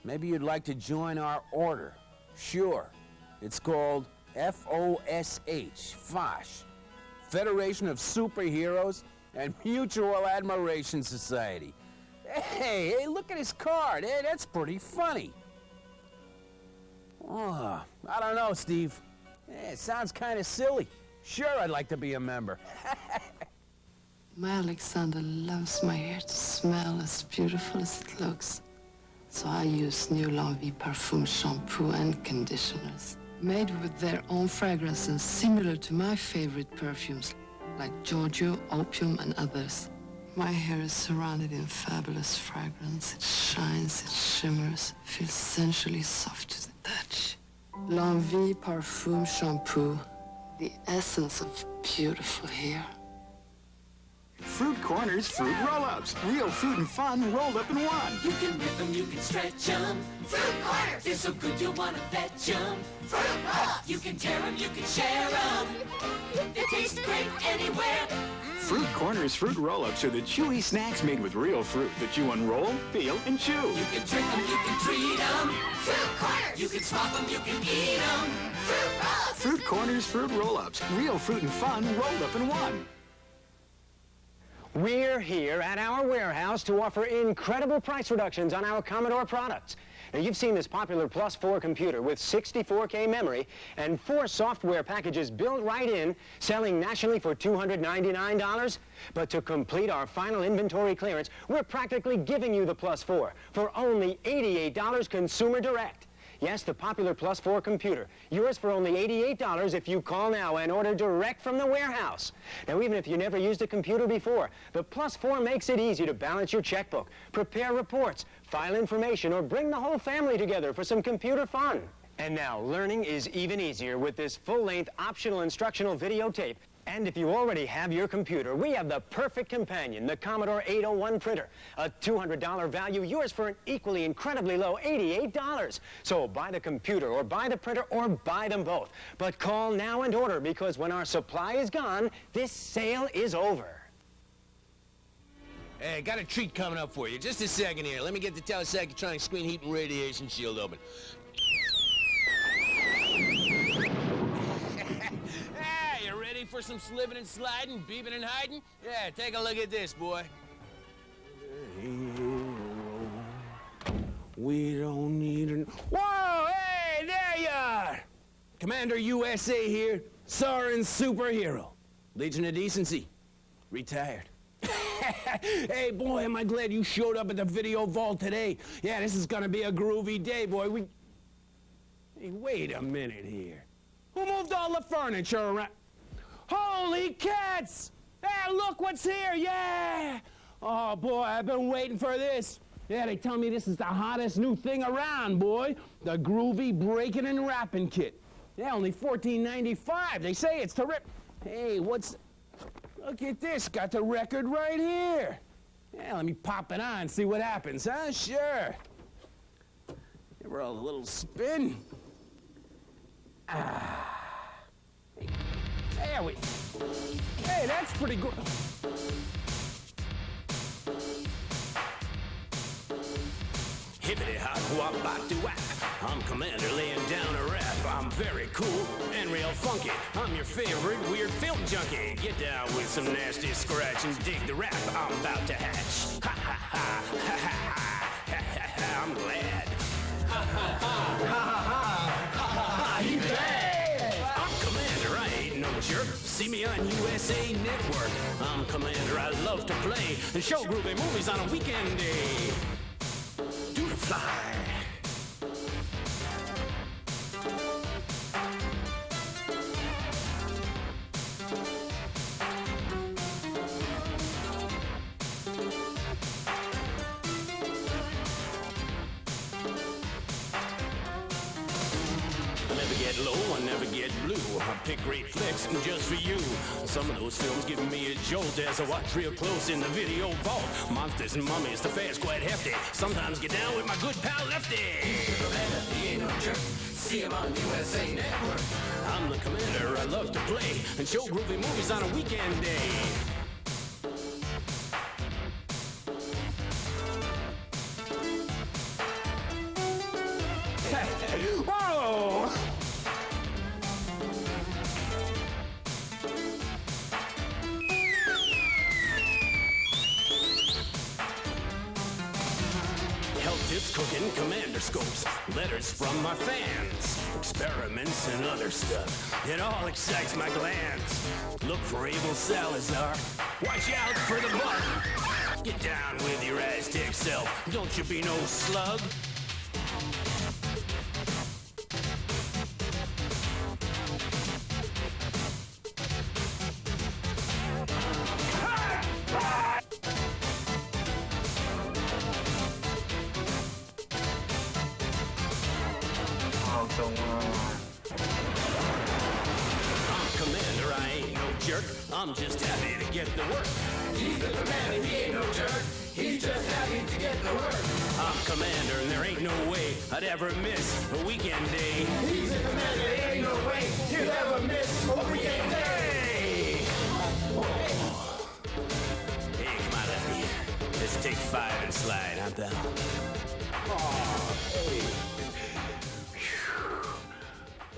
maybe you'd like to join our order. Sure. It's called FOSH, FOSH, Federation of Superheroes and Mutual Admiration Society. Hey, look at his card. Hey, that's pretty funny. Oh, I don't know, Steve. It sounds kind of silly. Sure, I'd like to be a member. My Alexander loves my hair to smell as beautiful as it looks. So I use new L'Envie perfume shampoo and conditioners, made with their own fragrances similar to my favorite perfumes, like Giorgio, Opium, and others. My hair is surrounded in fabulous fragrance. It shines, it shimmers, feels sensually soft to the touch. L'Envie perfume shampoo, the essence of beautiful hair. Fruit Corners Fruit Roll-Ups. Real fruit and fun rolled up in one. You can rip them, you can stretch them. Fruit Corners! They're so good you'll want to fetch them. Fruit Roll-Ups! You can tear them, you can share them. They taste great anywhere. Fruit Corners Fruit Roll-Ups are the chewy snacks made with real fruit that you unroll, peel, and chew. You can drink them, you can treat them. Fruit Corners! You can swap them, you can eat them. Fruit Roll-Ups! Fruit Corners Fruit Roll-Ups. Real fruit and fun rolled up in one. We're here at our warehouse to offer incredible price reductions on our Commodore products. Now, you've seen this popular Plus 4 computer with 64K memory and 4 software packages built right in, selling nationally for $299. But to complete our final inventory clearance, we're practically giving you the Plus 4 for only $88 consumer direct. Yes, the popular Plus 4 computer. Yours for only $88 if you call now and order direct from the warehouse. Now, even if you never used a computer before, the Plus 4 makes it easy to balance your checkbook, prepare reports, file information, or bring the whole family together for some computer fun. And now, learning is even easier with this full-length optional instructional videotape. And if you already have your computer, we have the perfect companion, the Commodore 801 printer. A $200 value, yours for an equally incredibly low $88. So buy the computer, or buy the printer, or buy them both. But call now and order, because when our supply is gone, this sale is over. Hey, got a treat coming up for you. Just a second here. Let me get the telepsychotronic screen heat and radiation shield open. Hey, you ready for some slipping and sliding, beeping and hiding? Yeah, take a look at this, boy. We don't need an... Whoa, hey, there you are! Commander USA here, Soaring Superhero. Legion of Decency, retired. Hey, boy, am I glad you showed up at the video vault today. Yeah, this is gonna be a groovy day, boy. Hey, wait a minute here. Who moved all the furniture around? Holy cats! Hey, look what's here, yeah! Oh, boy, I've been waiting for this. Yeah, they tell me this is the hottest new thing around, boy. The groovy breaking and rapping kit. Yeah, only $14.95. They say it's terrific. Hey, what's... Look at this. Got the record right here. Yeah, let me pop it on, see what happens, huh? Sure. Give her a little spin. Ah. There we... Hey, that's pretty good. Hippity hop, wop, bop, doo wap. I'm Commander laying down a rap. I'm very cool and real funky. I'm your favorite weird film junkie. Get down with some nasty scratch and dig the rap I'm about to hatch. Ha ha ha, ha ha ha, ha ha ha, I'm glad. Ha ha ha, ha ha ha, ha ha ha, he's bad. I'm Commander, I ain't no jerk. See me on USA Network. I'm Commander, I love to play and show groovy movies on a weekend day. Fly. Get low, I never get blue. I pick great flicks just for you. Some of those films give me a jolt as I watch real close in the video vault. Monsters and mummies, the fair's quite hefty. Sometimes get down with my good pal Lefty. He's the commander, he ain't no jerk. See him on USA Network. I'm the commander, I love to play and show groovy movies on a weekend day. Whoa! Tips, cooking, commander scopes, letters from my fans, experiments and other stuff. It all excites my glands. Look for Abel Salazar. Watch out for the bug. Get down with your Aztec self. Don't you be no slug. I'm just happy to get the work. He's the commander, he ain't no jerk. He's just happy to get the work. I'm commander, and there ain't no way I'd ever miss a weekend day. He's the commander, there ain't no way he'll ever miss a weekend day. Oh. Hey, come on, Lefty. Let's take 5 and slide, huh, pal? Oh, hey.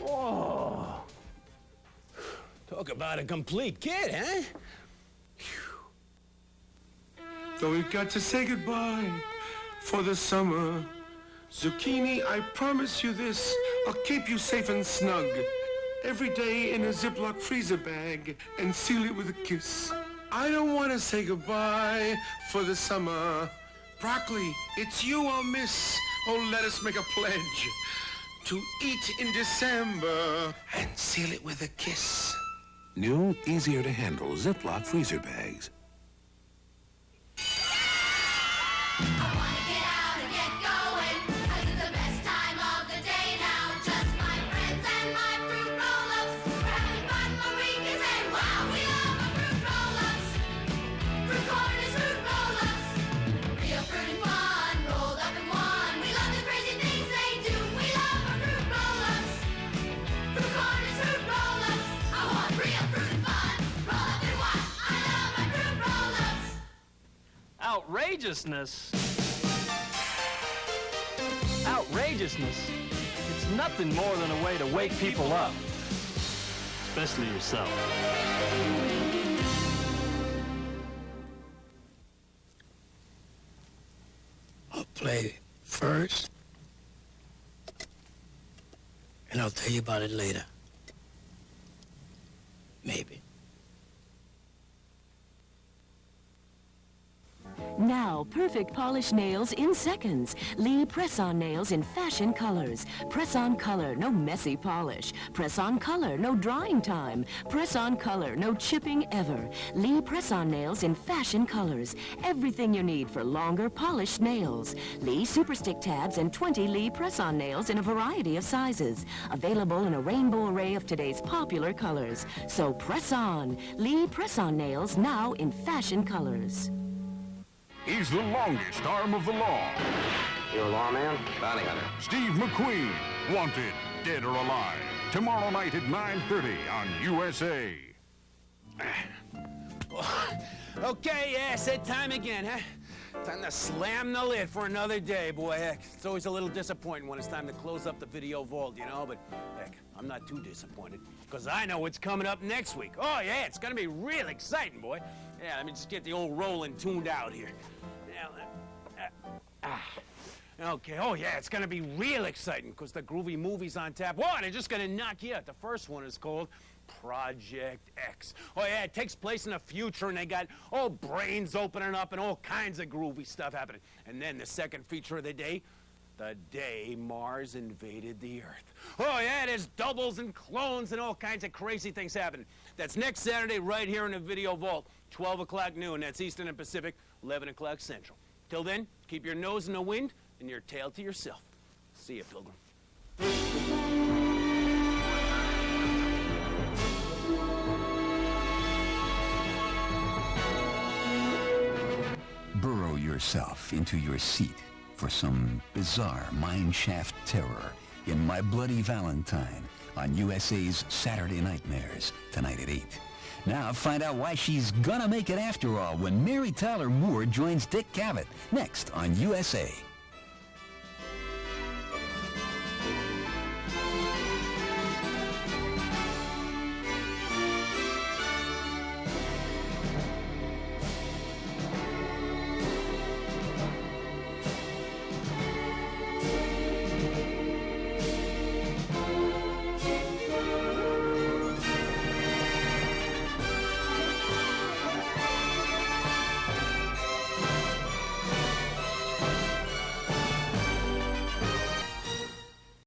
Oh. Talk about a complete kid, huh? Though we've got to say goodbye for the summer, Zucchini, I promise you this, I'll keep you safe and snug. Every day in a Ziploc freezer bag and seal it with a kiss. I don't want to say goodbye for the summer. Broccoli, it's you I'll miss. Oh, let us make a pledge to eat in December and seal it with a kiss. New, easier to handle Ziploc freezer bags. Outrageousness. Outrageousness. It's nothing more than a way to wake people up. Especially yourself. I'll play first, and I'll tell you about it later. Maybe. Now, perfect polished nails in seconds. Lee press-on nails in fashion colors. Press-on color, no messy polish. Press-on color, no drying time. Press-on color, no chipping ever. Lee press-on nails in fashion colors. Everything you need for longer, polished nails. Lee Super Stick tabs and 20 Lee press-on nails in a variety of sizes. Available in a rainbow array of today's popular colors. So press on. Lee press-on nails now in fashion colors. He's the longest arm of the law. You a lawman? Bounty hunter. Steve McQueen, wanted, dead or alive. Tomorrow night at 9:30 on USA. Okay, yeah, said time again, huh? Time to slam the lid for another day, boy. Heck, it's always a little disappointing when it's time to close up the video vault, you know, but heck, I'm not too disappointed, because I know what's coming up next week. Oh, yeah, it's gonna be real exciting, boy. Yeah, let me just get the old rolling tuned out here. Okay, oh yeah, it's gonna be real exciting because the groovy movie's on tap. Whoa, they're just gonna knock you out. The first one is called Project X. Oh yeah, it takes place in the future and they got brains opening up and all kinds of groovy stuff happening. And then the second feature of the day Mars invaded the Earth. Oh yeah, there's doubles and clones and all kinds of crazy things happening. That's next Saturday right here in the Video Vault, 12 o'clock noon. That's Eastern and Pacific, 11 o'clock Central. Till then, keep your nose in the wind and your tail to yourself. See ya, Pilgrim. Burrow yourself into your seat for some bizarre mineshaft terror in My Bloody Valentine on USA's Saturday Nightmares, tonight at 8. Now find out why she's gonna make it after all when Mary Tyler Moore joins Dick Cavett next on USA.